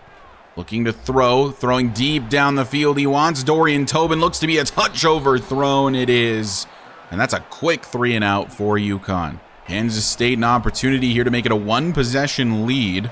Speaker 1: looking to throw, throwing deep down the field. He wants Dorian Tobin. Looks to be a touch overthrown. It is. And that's a quick 3 and out for UConn. Kansas State an opportunity here to make it a 1-possession lead.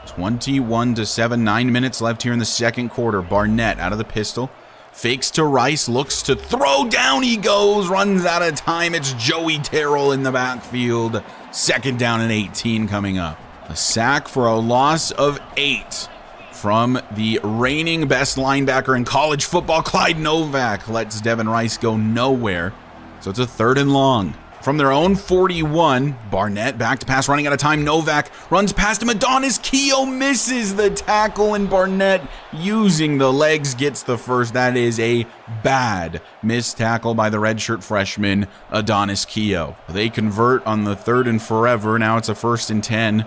Speaker 1: 21-7, 9 minutes left here in the 2nd quarter. Barnett out of the pistol. Fakes to Rice, looks to throw, down he goes, runs out of time. It's Joey Terrell in the backfield. 2nd down and 18 coming up. A sack for a loss of 8 from the reigning best linebacker in college football. Clyde Novak lets Devin Rice go nowhere. So it's a 3rd and long. From their own 41, Barnett back to pass, running out of time. Novak runs past him. Adonis Keough misses the tackle, and Barnett, using the legs, gets the first. That is a bad missed tackle by the redshirt freshman, Adonis Keough. They convert on the 3rd and forever. Now it's a 1st and 10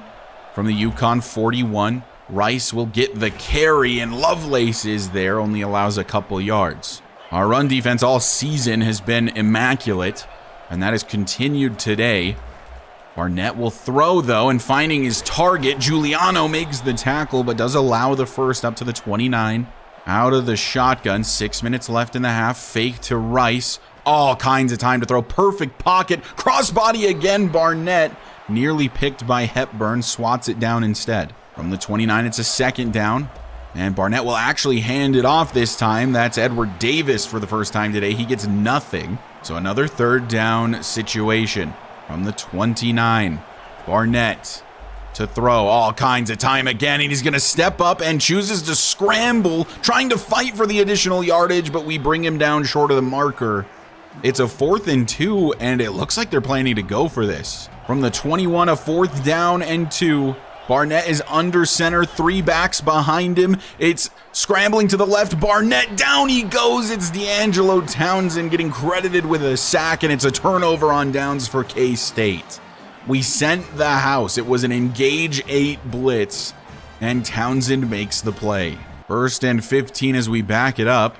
Speaker 1: from the UConn 41. Rice will get the carry, and Lovelace is there, only allows a couple yards. Our run defense all season has been immaculate, and that has continued today. Barnett will throw, though, and finding his target, Giuliano makes the tackle, but does allow the first up to the 29. Out of the shotgun, 6 minutes left in the half. Fake to Rice. All kinds of time to throw. Perfect pocket. Crossbody again, Barnett. Nearly picked by Hepburn. Swats it down instead. From the 29, it's a 2nd down. And Barnett will actually hand it off this time. That's Edward Davis for the first time today. He gets nothing. So another 3rd down situation. From the 29, Barnett to throw. All kinds of time again, and he's going to step up and chooses to scramble, trying to fight for the additional yardage, but we bring him down short of the marker. It's a 4th and 2, and it looks like they're planning to go for this. From the 21, a 4th down and 2. Barnett is under center, 3 backs behind him. It's scrambling to the left. Barnett, down he goes. It's D'Angelo Townsend getting credited with a sack, and it's a turnover on downs for K-State. We sent the house. It was an engage 8 blitz, and Townsend makes the play. 1st and 15 as we back it up,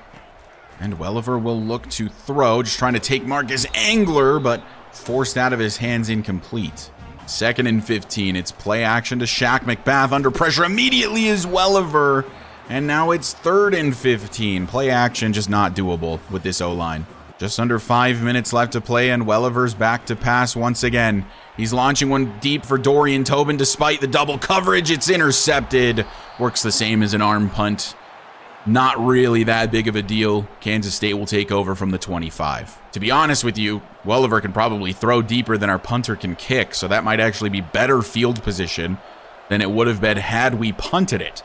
Speaker 1: and Welliver will look to throw, just trying to take Marcus Angler, but forced out of his hands, incomplete. 2nd and 15, it's play action to Shaq McBath. Under pressure immediately is Welliver. And now it's 3rd and 15. Play action just not doable with this O-line. Just under 5 minutes left to play, and Welliver's back to pass once again. He's launching one deep for Dorian Tobin. Despite the double coverage, it's intercepted. Works the same as an arm punt. Not really that big of a deal. Kansas State will take over from the 25. To be honest with you, Welliver can probably throw deeper than our punter can kick, so that might actually be better field position than it would have been had we punted it.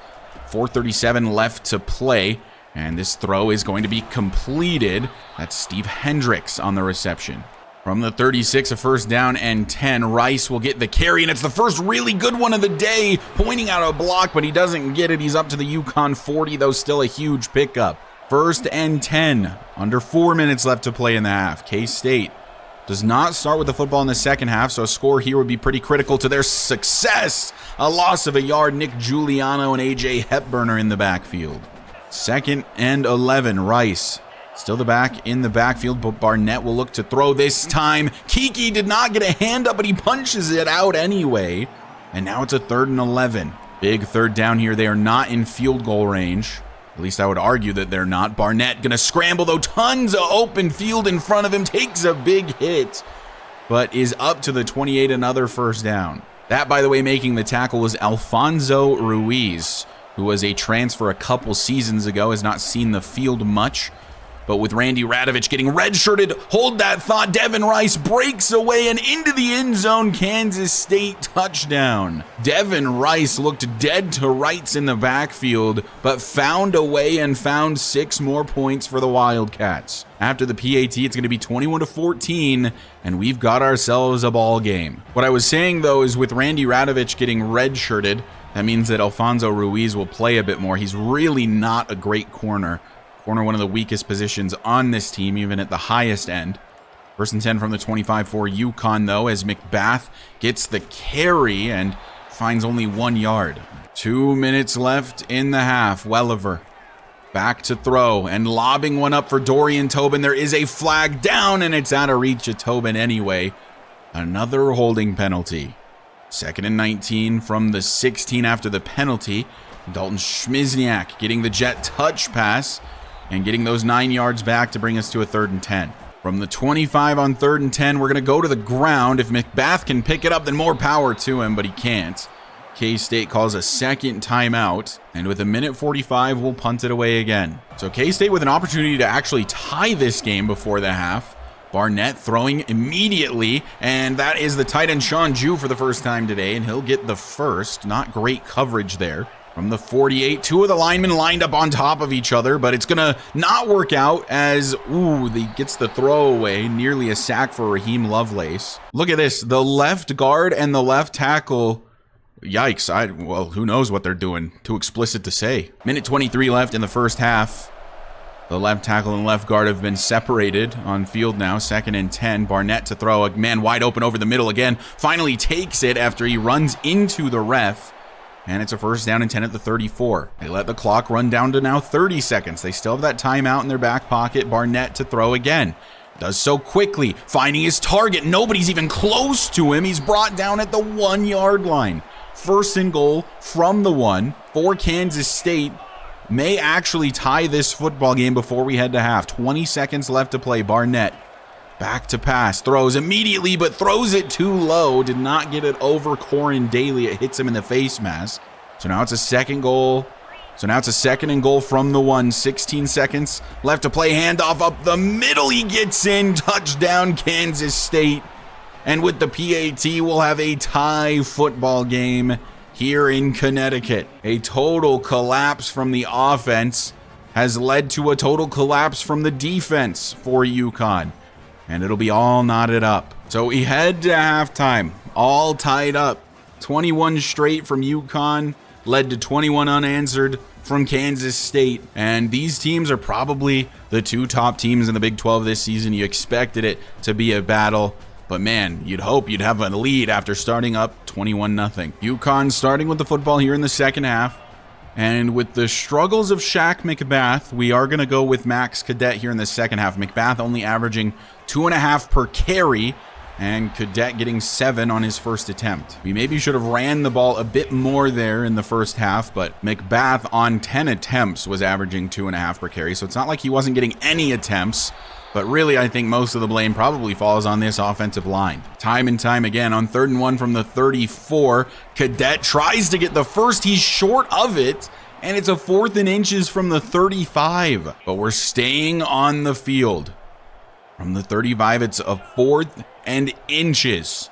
Speaker 1: 4:37 left to play, and this throw is going to be completed. That's Steve Hendricks on the reception. From the 36, a 1st down and 10. Rice will get the carry, and it's the first really good one of the day, pointing out a block, but he doesn't get it. He's up to the UConn 40, though still a huge pickup. 1st and 10. Under 4 minutes left to play in the half. K-State does not start with the football in the second half, so a score here would be pretty critical to their success. A loss of a yard. Nick Giuliano and A.J. Hepburn are in the backfield. 2nd and 11. Rice still the back in the backfield, but Barnett will look to throw this time. Kiki did not get a hand up, but he punches it out anyway. And now it's a 3rd and 11. Big 3rd down here. They are not in field goal range. At least I would argue that they're not. Barnett gonna scramble, though. Tons of open field in front of him. Takes a big hit, but is up to the 28, another 1st down. That, by the way, making the tackle was Alfonso Ruiz, who was a transfer a couple seasons ago, has not seen the field much. But with Randy Radovich getting redshirted, hold that thought, Devin Rice breaks away and into the end zone. Kansas State touchdown. Devin Rice looked dead to rights in the backfield, but found a way and found 6 more points for the Wildcats. After the PAT, it's going to be 21-14, and we've got ourselves a ball game. What I was saying, though, is with Randy Radovich getting redshirted, that means that Alfonso Ruiz will play a bit more. He's really not a great corner. Corner, one of the weakest positions on this team, even at the highest end. 1st and 10 from the 25 for UConn, though, as McBath gets the carry and finds only 1 yard. 2 minutes left in the half. Welliver back to throw and lobbing one up for Dorian Tobin. There is a flag down, and it's out of reach of Tobin anyway. Another holding penalty. 2nd and 19 from the 16 after the penalty. Dalton Schmizniak getting the jet touch pass and getting those 9 yards back to bring us to a 3rd and 10. From the 25 on 3rd and 10, we're going to go to the ground. If McBath can pick it up, then more power to him, but he can't. K-State calls a 2nd timeout, and with 1:45, we'll punt it away again. So K-State with an opportunity to actually tie this game before the half. Barnett throwing immediately, and that is the tight end Sean Jew for the first time today, and he'll get the first. Not great coverage there. From the 48, two of the linemen lined up on top of each other, but it's going to not work out as, he gets the throwaway, nearly a sack for Raheem Lovelace. Look at this, the left guard and the left tackle, yikes, well, who knows what they're doing, too explicit to say. Minute 23 left in the first half. The left tackle and left guard have been separated on field now, 2nd and 10. Barnett to throw, a man wide open over the middle again, finally takes it after he runs into the ref. And it's a 1st down and 10 at the 34. They let the clock run down to now 30 seconds. They still have that timeout in their back pocket. Barnett to throw again. Does so quickly, finding his target. Nobody's even close to him. He's brought down at the 1-yard line. 1st and goal from the 1 for Kansas State. May actually tie this football game before we head to half. 20 seconds left to play. Barnett back to pass, throws immediately, but throws it too low. Did not get it over Corin Daly. It hits him in the face mask. So now it's a 2nd goal. So now it's a 2nd and goal from the 1. 16 seconds left to play. Handoff up the middle. He gets in. Touchdown, Kansas State. And with the PAT, we'll have a tie football game here in Connecticut. A total collapse from the offense has led to a total collapse from the defense for UConn. And it'll be all knotted up. So we head to halftime, all tied up. 21 straight from UConn, led to 21 unanswered from Kansas State. And these teams are probably the 2 top teams in the Big 12 this season. You expected it to be a battle. But man, you'd hope you'd have a lead after starting up 21-0. UConn starting with the football here in the 2nd half. And with the struggles of Shaq McBath, we are going to go with Max Cadet here in the 2nd half. McBath only averaging 2.5 per carry, and Cadet getting 7 on his first attempt. We maybe should have ran the ball a bit more there in the first half, but McBath on 10 attempts was averaging 2.5 per carry, so it's not like he wasn't getting any attempts. But really, I think most of the blame probably falls on this offensive line. Time and time again, on 3rd and 1 from the 34, Cadet tries to get the first. He's short of it, and it's a 4th and inches from the 35. But we're staying on the field. From the 35, it's a 4th and inches.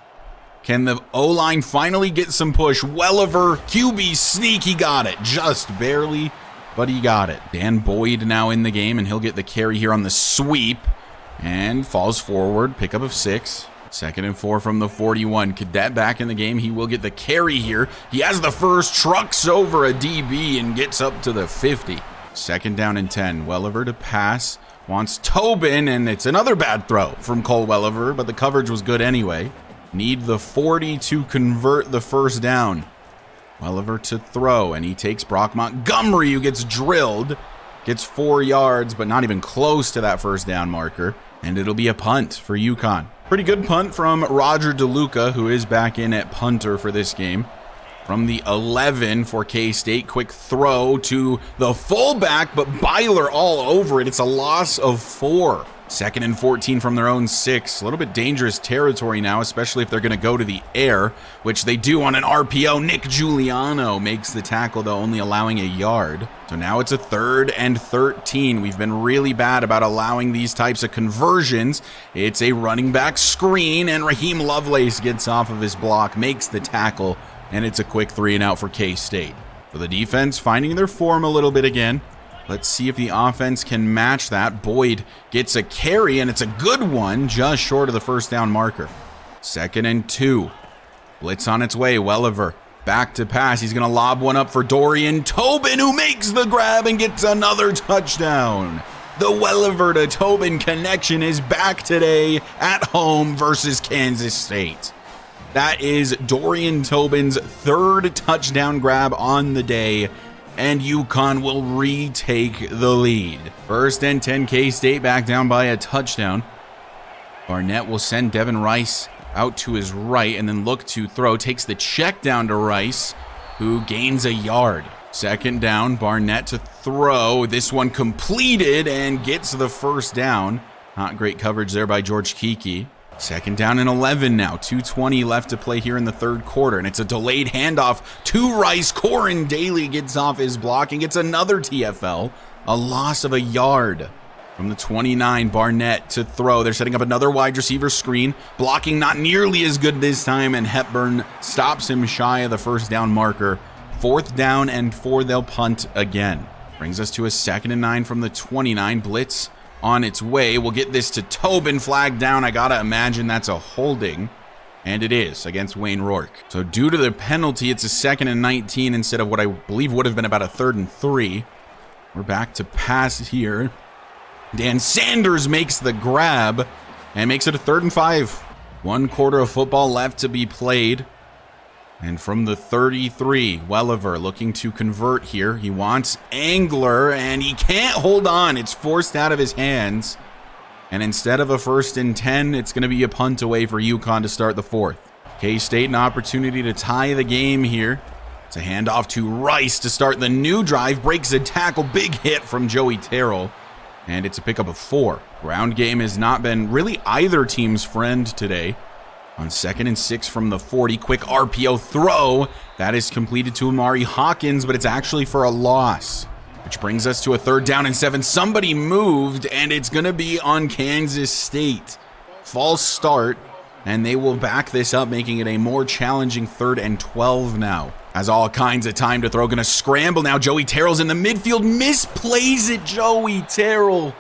Speaker 1: Can the O-line finally get some push? Welliver, QB sneak, he got it. Just barely, but he got it. Dan Boyd now in the game, and he'll get the carry here on the sweep. And falls forward, pickup of 6. 2nd and 4 from the 41. Cadet back in the game. He will get the carry here. He has the first, trucks over a DB and gets up to the 50. 2nd down and 10. Welliver to pass. Wants Tobin, and it's another bad throw from Cole Welliver, but the coverage was good anyway. Need the 40 to convert the 1st down. Welliver to throw, and he takes Brock Montgomery, who gets drilled. Gets 4 yards, but not even close to that 1st down marker. And it'll be a punt for UConn. Pretty good punt from Roger DeLuca, who is back in at punter for this game. From the 11 for K-State, quick throw to the fullback, but Byler all over it. It's a loss of 4. 2nd and 14 from their own 6. A little bit dangerous territory now, especially if they're going to go to the air, which they do on an RPO. Nick Giuliano makes the tackle, though, only allowing a yard. So now it's a 3rd and 13. We've been really bad about allowing these types of conversions. It's a running back screen, and Raheem Lovelace gets off of his block, makes the tackle, and it's a quick 3 and out for K-State. For the defense, finding their form a little bit again. Let's see if the offense can match that. Boyd gets a carry, and it's a good one, just short of the 1st down marker. 2nd and 2. Blitz on its way. Welliver back to pass. He's going to lob one up for Dorian Tobin, who makes the grab and gets another touchdown. The Welliver to Tobin connection is back today at home versus Kansas State. That is Dorian Tobin's 3rd touchdown grab on the day, and UConn will retake the lead. 1st and 10, K-State back down by a touchdown. Barnett will send Devin Rice out to his right and then look to throw. Takes the check down to Rice, who gains a yard. 2nd down, Barnett to throw. This one completed and gets the 1st down. Not great coverage there by George Kiki. 2nd down and 11 now. 2:20 left to play here in the 3rd quarter, and it's a delayed handoff to Rice. Corin Daly gets off his block and gets another TFL. A loss of a yard. From the 29, Barnett to throw. They're setting up another wide receiver screen. Blocking not nearly as good this time, and Hepburn stops him shy of the 1st down marker. 4th down and 4. They'll punt again. Brings us to a 2nd and 9 from the 29. Blitz on its way. We'll get this to Tobin. Flag down. I gotta imagine that's a holding. And it is against Wayne Rourke. So due to the penalty, it's a 2nd and 19 instead of what I believe would have been about a 3rd and 3. We're back to pass here. Dan Sanders makes the grab and makes it a 3rd and 5. 1 quarter of football left to be played. And from the 33, Welliver looking to convert here. He wants Angler, and he can't hold on. It's forced out of his hands. And instead of a 1st and 10, it's going to be a punt away for UConn to start the 4th. K-State an opportunity to tie the game here. It's a handoff to Rice to start the new drive. Breaks a tackle. Big hit from Joey Terrell. And it's a pickup of 4. Ground game has not been really either team's friend today. On 2nd and 6 from the 40, quick RPO throw. That is completed to Amari Hawkins, but it's actually for a loss. Which brings us to a 3rd down and 7. Somebody moved, and it's going to be on Kansas State. False start, and they will back this up, making it a more challenging 3rd and 12 now. Has all kinds of time to throw. Going to scramble now. Joey Terrell's in the midfield. Misplays it, Joey Terrell.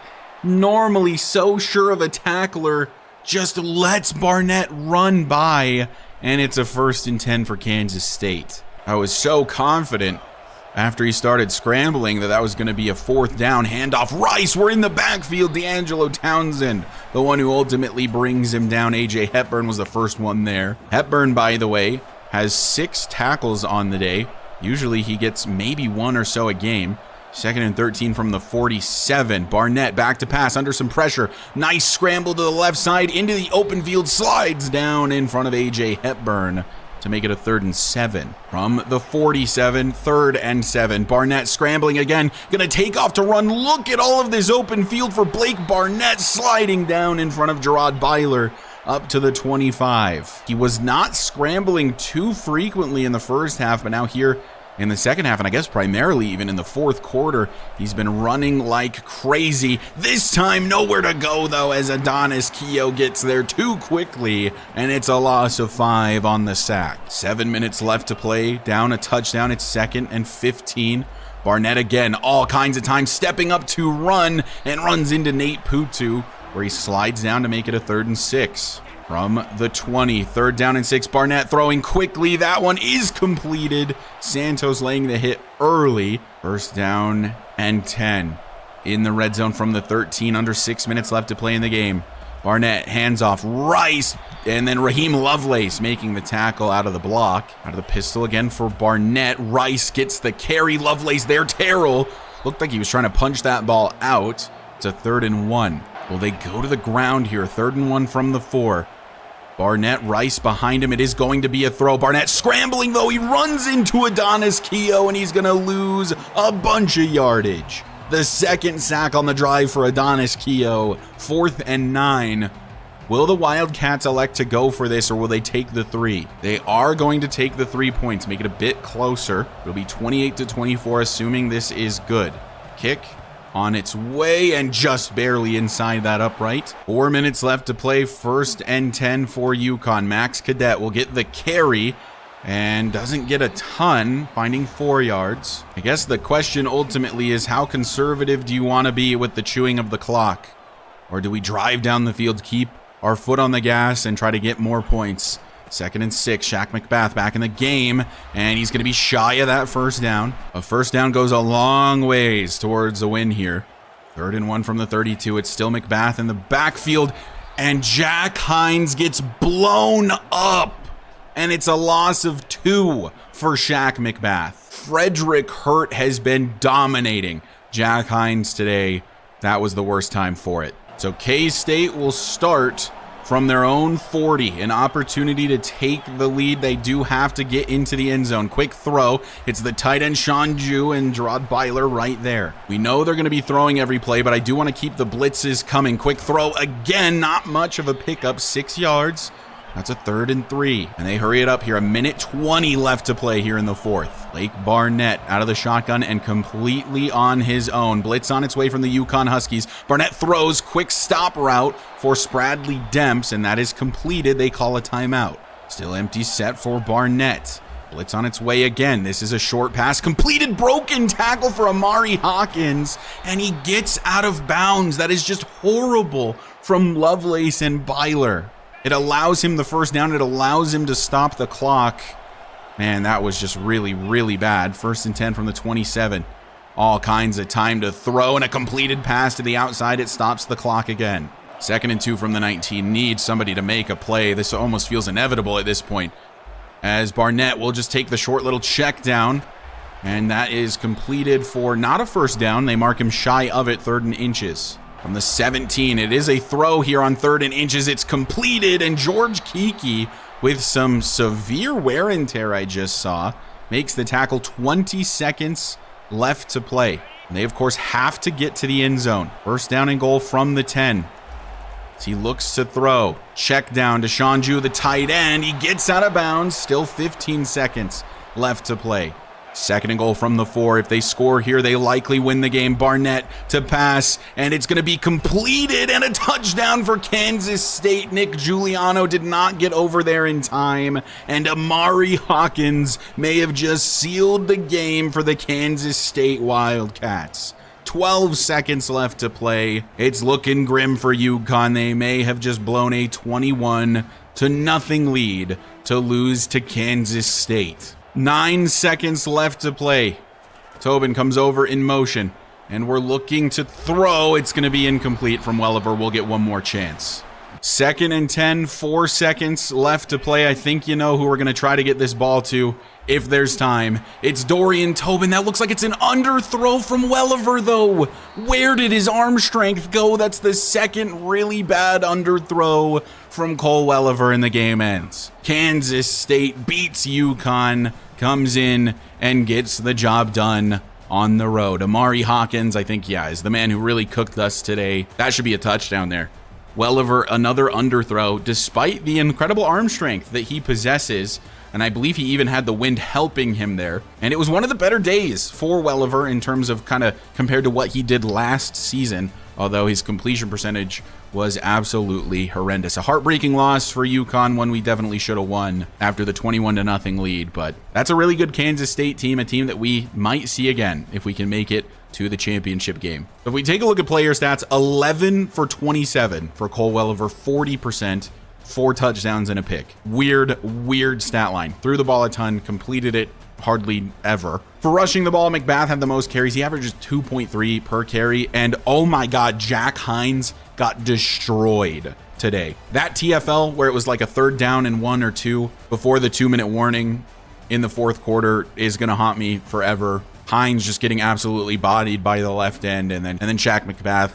Speaker 1: Normally so sure of a tackler. Just lets Barnett run by, and it's a 1st and 10 for Kansas State. I was so confident after he started scrambling that was going to be a 4th down. Handoff Rice. We're in the backfield. D'Angelo Townsend, the one who ultimately brings him down. A.J. Hepburn was the first one there. Hepburn, by the way, has 6 tackles on the day. Usually he gets maybe 1 or so a game. 2nd and 13 from the 47. Barnett back to pass under some pressure. Nice scramble to the left side into the open field. Slides down in front of A.J. Hepburn to make it a 3rd and 7. From the 47, 3rd and 7. Barnett scrambling again. Going to take off to run. Look at all of this open field for Blake Barnett, sliding down in front of Gerard Byler up to the 25. He was not scrambling too frequently in the first half, but now here in the second half, and I guess primarily even in the 4th quarter, he's been running like crazy. This time nowhere to go, though, as Adonis Keough gets there too quickly, and it's a loss of 5 on the sack. 7 minutes left to play. Down a touchdown. It's 2nd and 15. Barnett again, all kinds of time, stepping up to run, and runs into Nate Putu, where he slides down to make it a 3rd and 6. From the 20, 3rd down and 6. Barnett throwing quickly. That one is completed. Santos laying the hit early. 1st down and 10. In the red zone from the 13. Under 6 minutes left to play in the game. Barnett hands off Rice. And then Raheem Lovelace making the tackle out of the block. Out of the pistol again for Barnett. Rice gets the carry. Lovelace there. Terrell looked like he was trying to punch that ball out. It's a 3rd and 1. Will they go to the ground here? 3rd and 1 from the 4. Barnett, Rice behind him. It is going to be a throw. Barnett scrambling, though. He runs into Adonis Keough, and he's going to lose a bunch of yardage. The 2nd sack on the drive for Adonis Keough. 4th and 9. Will the Wildcats elect to go for this, or will they take the 3? They are going to take the 3 points, make it a bit closer. It'll be 28-24, assuming this is good. Kick on its way and just barely inside that upright. 4 minutes left to play. 1st and 10 for UConn. Max Cadet will get the carry and doesn't get a ton, finding 4 yards. I guess the question ultimately is, how conservative do you want to be with the chewing of the clock? Or do we drive down the field, keep our foot on the gas, and try to get more points? 2nd and 6. Shaq McBath back in the game, and he's going to be shy of that 1st down. A 1st down goes a long ways towards a win here. 3rd and 1 from the 32. It's still McBath in the backfield, and Jack Hines gets blown up, and it's a loss of 2 for Shaq McBath. Frederick Hurt has been dominating Jack Hines today. That was the worst time for it. So K-State will start from their own 40, an opportunity to take the lead. They do have to get into the end zone. Quick throw. It's the tight end Sean Ju and Gerard Byler right there. We know they're going to be throwing every play, but I do want to keep the blitzes coming. Quick throw again. Not much of a pickup. 6 yards. That's a 3rd and 3. And they hurry it up here. 1:20 left to play here in the 4th. Blake Barnett out of the shotgun and completely on his own. Blitz on its way from the UConn Huskies. Barnett throws. Quick stop route for Spradley Demps, and that is completed. They call a timeout. Still empty set for Barnett. Blitz on its way again. This is a short pass. Completed, broken tackle for Amari Hawkins, and he gets out of bounds. That is just horrible from Lovelace and Byler. It allows him the first down. It allows him to stop the clock. Man, that was just really, really bad. 1st and 10 from the 27. All kinds of time to throw, and a completed pass to the outside. It stops the clock again. 2nd and 2 from the 19. Needs somebody to make a play. This almost feels inevitable at this point, as Barnett will just take the short little check down, and that is completed for not a first down. They mark him shy of it, 3rd and inches. From the 17, it is a throw here on 3rd and inches. It's completed, and George Kiki, with some severe wear and tear I just saw, makes the tackle. 20 seconds left to play. And they, of course, have to get to the end zone. 1st down and goal from the 10. As he looks to throw. Check down to Shanju, the tight end. He gets out of bounds. Still 15 seconds left to play. 2nd and goal from the 4. If they score here, they likely win the game. Barnett to pass, and it's going to be completed, and a touchdown for Kansas State. Nick Giuliano did not get over there in time, and Amari Hawkins may have just sealed the game for the Kansas State Wildcats. 12 seconds left to play. It's looking grim for UConn. They may have just blown a 21-0 lead to lose to Kansas State. 9 seconds left to play. Tobin comes over in motion, and we're looking to throw. It's going to be incomplete from Welliver. We'll get one more chance. 2nd and 10, 4 seconds left to play. I think you know who we're going to try to get this ball to if there's time. It's Dorian Tobin. That looks like it's an underthrow from Welliver, though. Where did his arm strength go? That's the 2nd really bad underthrow from Cole Welliver, and the game ends. Kansas State beats UConn, comes in and gets the job done on the road. Amari Hawkins, I think, is the man who really cooked us today. That should be a touchdown there. Welliver, another underthrow, despite the incredible arm strength that he possesses, and I believe he even had the wind helping him there. And it was one of the better days for Welliver in terms of kind of compared to what he did last season, although his completion percentage was absolutely horrendous. A heartbreaking loss for UConn, one we definitely should have won after the 21-0 lead, but that's a really good Kansas State team, a team that we might see again if we can make it to the championship game. If we take a look at player stats, 11 for 27 for Cole Welliver, 40%, 4 touchdowns and a pick. Weird stat line. Threw the ball a ton, completed it hardly ever. For rushing the ball, McBath had the most carries. He averages 2.3 per carry, and oh my God, Jack Hines got destroyed today. That TFL where it was like a 3rd down and 1 or 2 before the 2-minute warning in the 4th quarter is gonna haunt me forever. Hines just getting absolutely bodied by the left end, and then Shaq McBath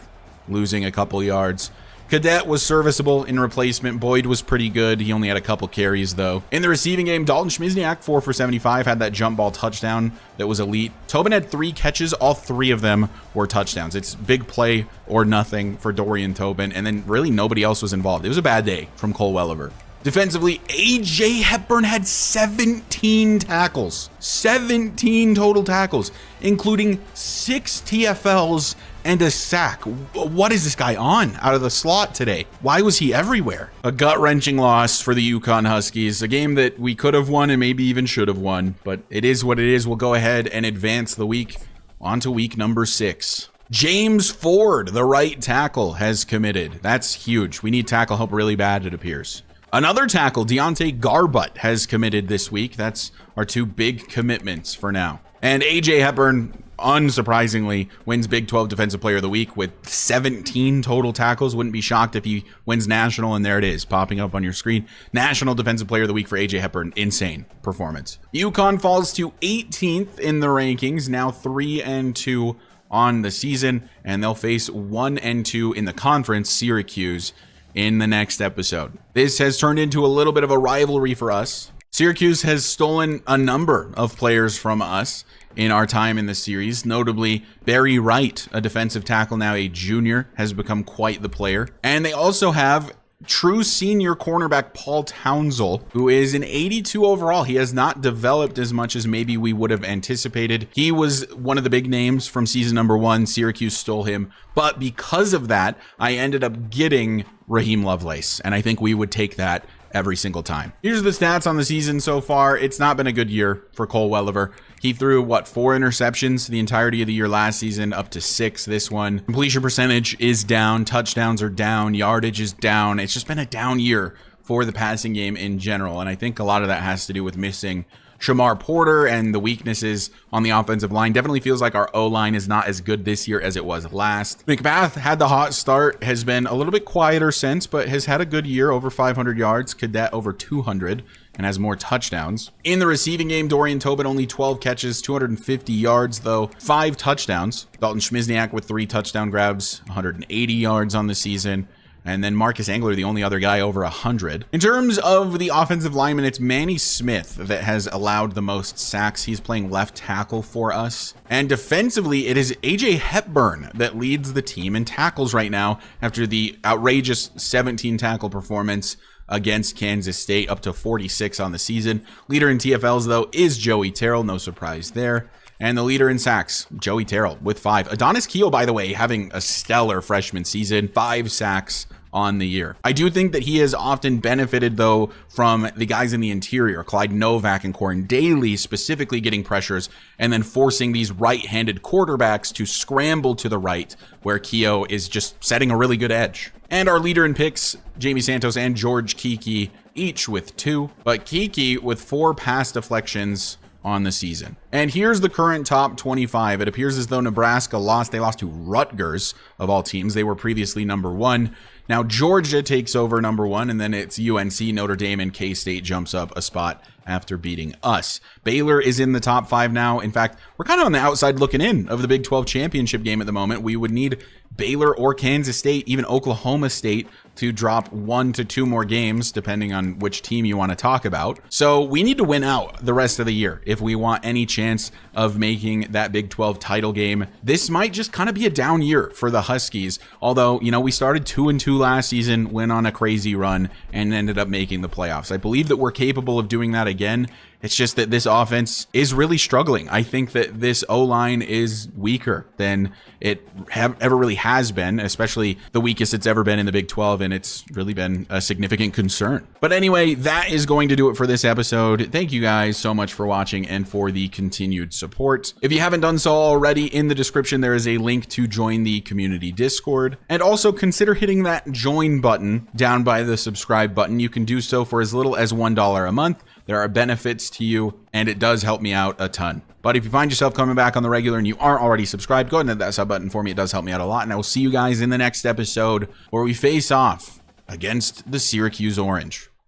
Speaker 1: losing a couple yards. Cadet was serviceable in replacement. Boyd was pretty good. He only had a couple carries, though. In the receiving game, Dalton Schmizniak, 4 for 75, had that jump ball touchdown that was elite. Tobin had 3 catches. All 3 of them were touchdowns. It's big play or nothing for Dorian Tobin, and then really nobody else was involved. It was a bad day from Cole Welliver. Defensively, A.J. Hepburn had 17 tackles. 17 total tackles, including 6 TFLs and a sack. What is this guy on out of the slot today? Why was he everywhere? A gut-wrenching loss for the UConn Huskies, a game that we could have won and maybe even should have won, but it is what it is. We'll go ahead and advance the week onto week number 6. James Ford, the right tackle, has committed. That's huge. We need tackle help really bad, it appears. Another tackle, Deontay Garbutt, has committed this week. That's our 2 big commitments for now. And A.J. Hepburn, unsurprisingly, wins Big 12 Defensive Player of the Week with 17 total tackles. Wouldn't be shocked if he wins National, and there it is, popping up on your screen. National Defensive Player of the Week for A.J. Hepburn. Insane performance. UConn falls to 18th in the rankings, now 3-2 on the season, and they'll face 1-2 in the conference, Syracuse, in the next episode. This has turned into a little bit of a rivalry for us. Syracuse has stolen a number of players from us in our time in the series, notably Barry Wright, a defensive tackle, now a junior, has become quite the player. And they also have true senior cornerback Paul Townsell, who is an 82 overall. He has not developed as much as maybe we would have anticipated. He was one of the big names from season number 1. Syracuse stole him, but because of that, I ended up getting Raheem Lovelace, and I think we would take that every single time. Here's the stats on the season so far. It's not been a good year for Cole Welliver. He threw, 4 interceptions the entirety of the year last season, up to 6 this one. Completion percentage is down. Touchdowns are down. Yardage is down. It's just been a down year for the passing game in general. And I think a lot of that has to do with missing Shamar Porter and the weaknesses on the offensive line. Definitely feels like our O-line is not as good this year as it was last. McMath had the hot start, has been a little bit quieter since, but has had a good year, over 500 yards, Cadet over 200, and has more touchdowns. In the receiving game, Dorian Tobin only 12 catches, 250 yards though, 5 touchdowns. Dalton Schmizniak with 3 touchdown grabs, 180 yards on the season. And then Marcus Angler, the only other guy over 100. In terms of the offensive lineman, it's Manny Smith that has allowed the most sacks. He's playing left tackle for us. And defensively, it is AJ Hepburn that leads the team in tackles right now after the outrageous 17 tackle performance against Kansas State, up to 46 on the season. Leader in TFLs, though, is Joey Terrell. No surprise there. And the leader in sacks, Joey Terrell, with 5. Adonis Keele, by the way, having a stellar freshman season, 5 sacks on the year. I do think that he has often benefited, though, from the guys in the interior, Clyde Novak and Corin Daly, specifically getting pressures and then forcing these right-handed quarterbacks to scramble to the right, where Keogh is just setting a really good edge. And our leader in picks, Jamie Santos and George Kiki, each with 2, but Kiki with 4 pass deflections on the season. And here's the current top 25. It appears as though Nebraska lost. They lost to Rutgers, of all teams. They were previously number 1. Now Georgia takes over number 1, and then it's UNC, Notre Dame, and K-State jumps up a spot after beating us. Baylor is in the top 5 now. In fact, we're kind of on the outside looking in of the Big 12 championship game at the moment. We would need Baylor or Kansas State, even Oklahoma State, to drop 1 to 2 more games, depending on which team you want to talk about. So we need to win out the rest of the year if we want any chance of making that Big 12 title game. This might just kind of be a down year for the Huskies. Although, we started 2-2 last season, went on a crazy run, and ended up making the playoffs. I believe that we're capable of doing that again. It's just that this offense is really struggling. I think that this O-line is weaker than it ever really has been, especially the weakest it's ever been in the Big 12, and it's really been a significant concern. But anyway, that is going to do it for this episode. Thank you guys so much for watching and for the continued support. If you haven't done so already, in the description there is a link to join the community Discord. And also consider hitting that join button down by the subscribe button. You can do so for as little as $1 a month. There are benefits to you, and it does help me out a ton. But if you find yourself coming back on the regular and you aren't already subscribed, go ahead and hit that sub button for me. It does help me out a lot. And I will see you guys in the next episode where we face off against the Syracuse Orange.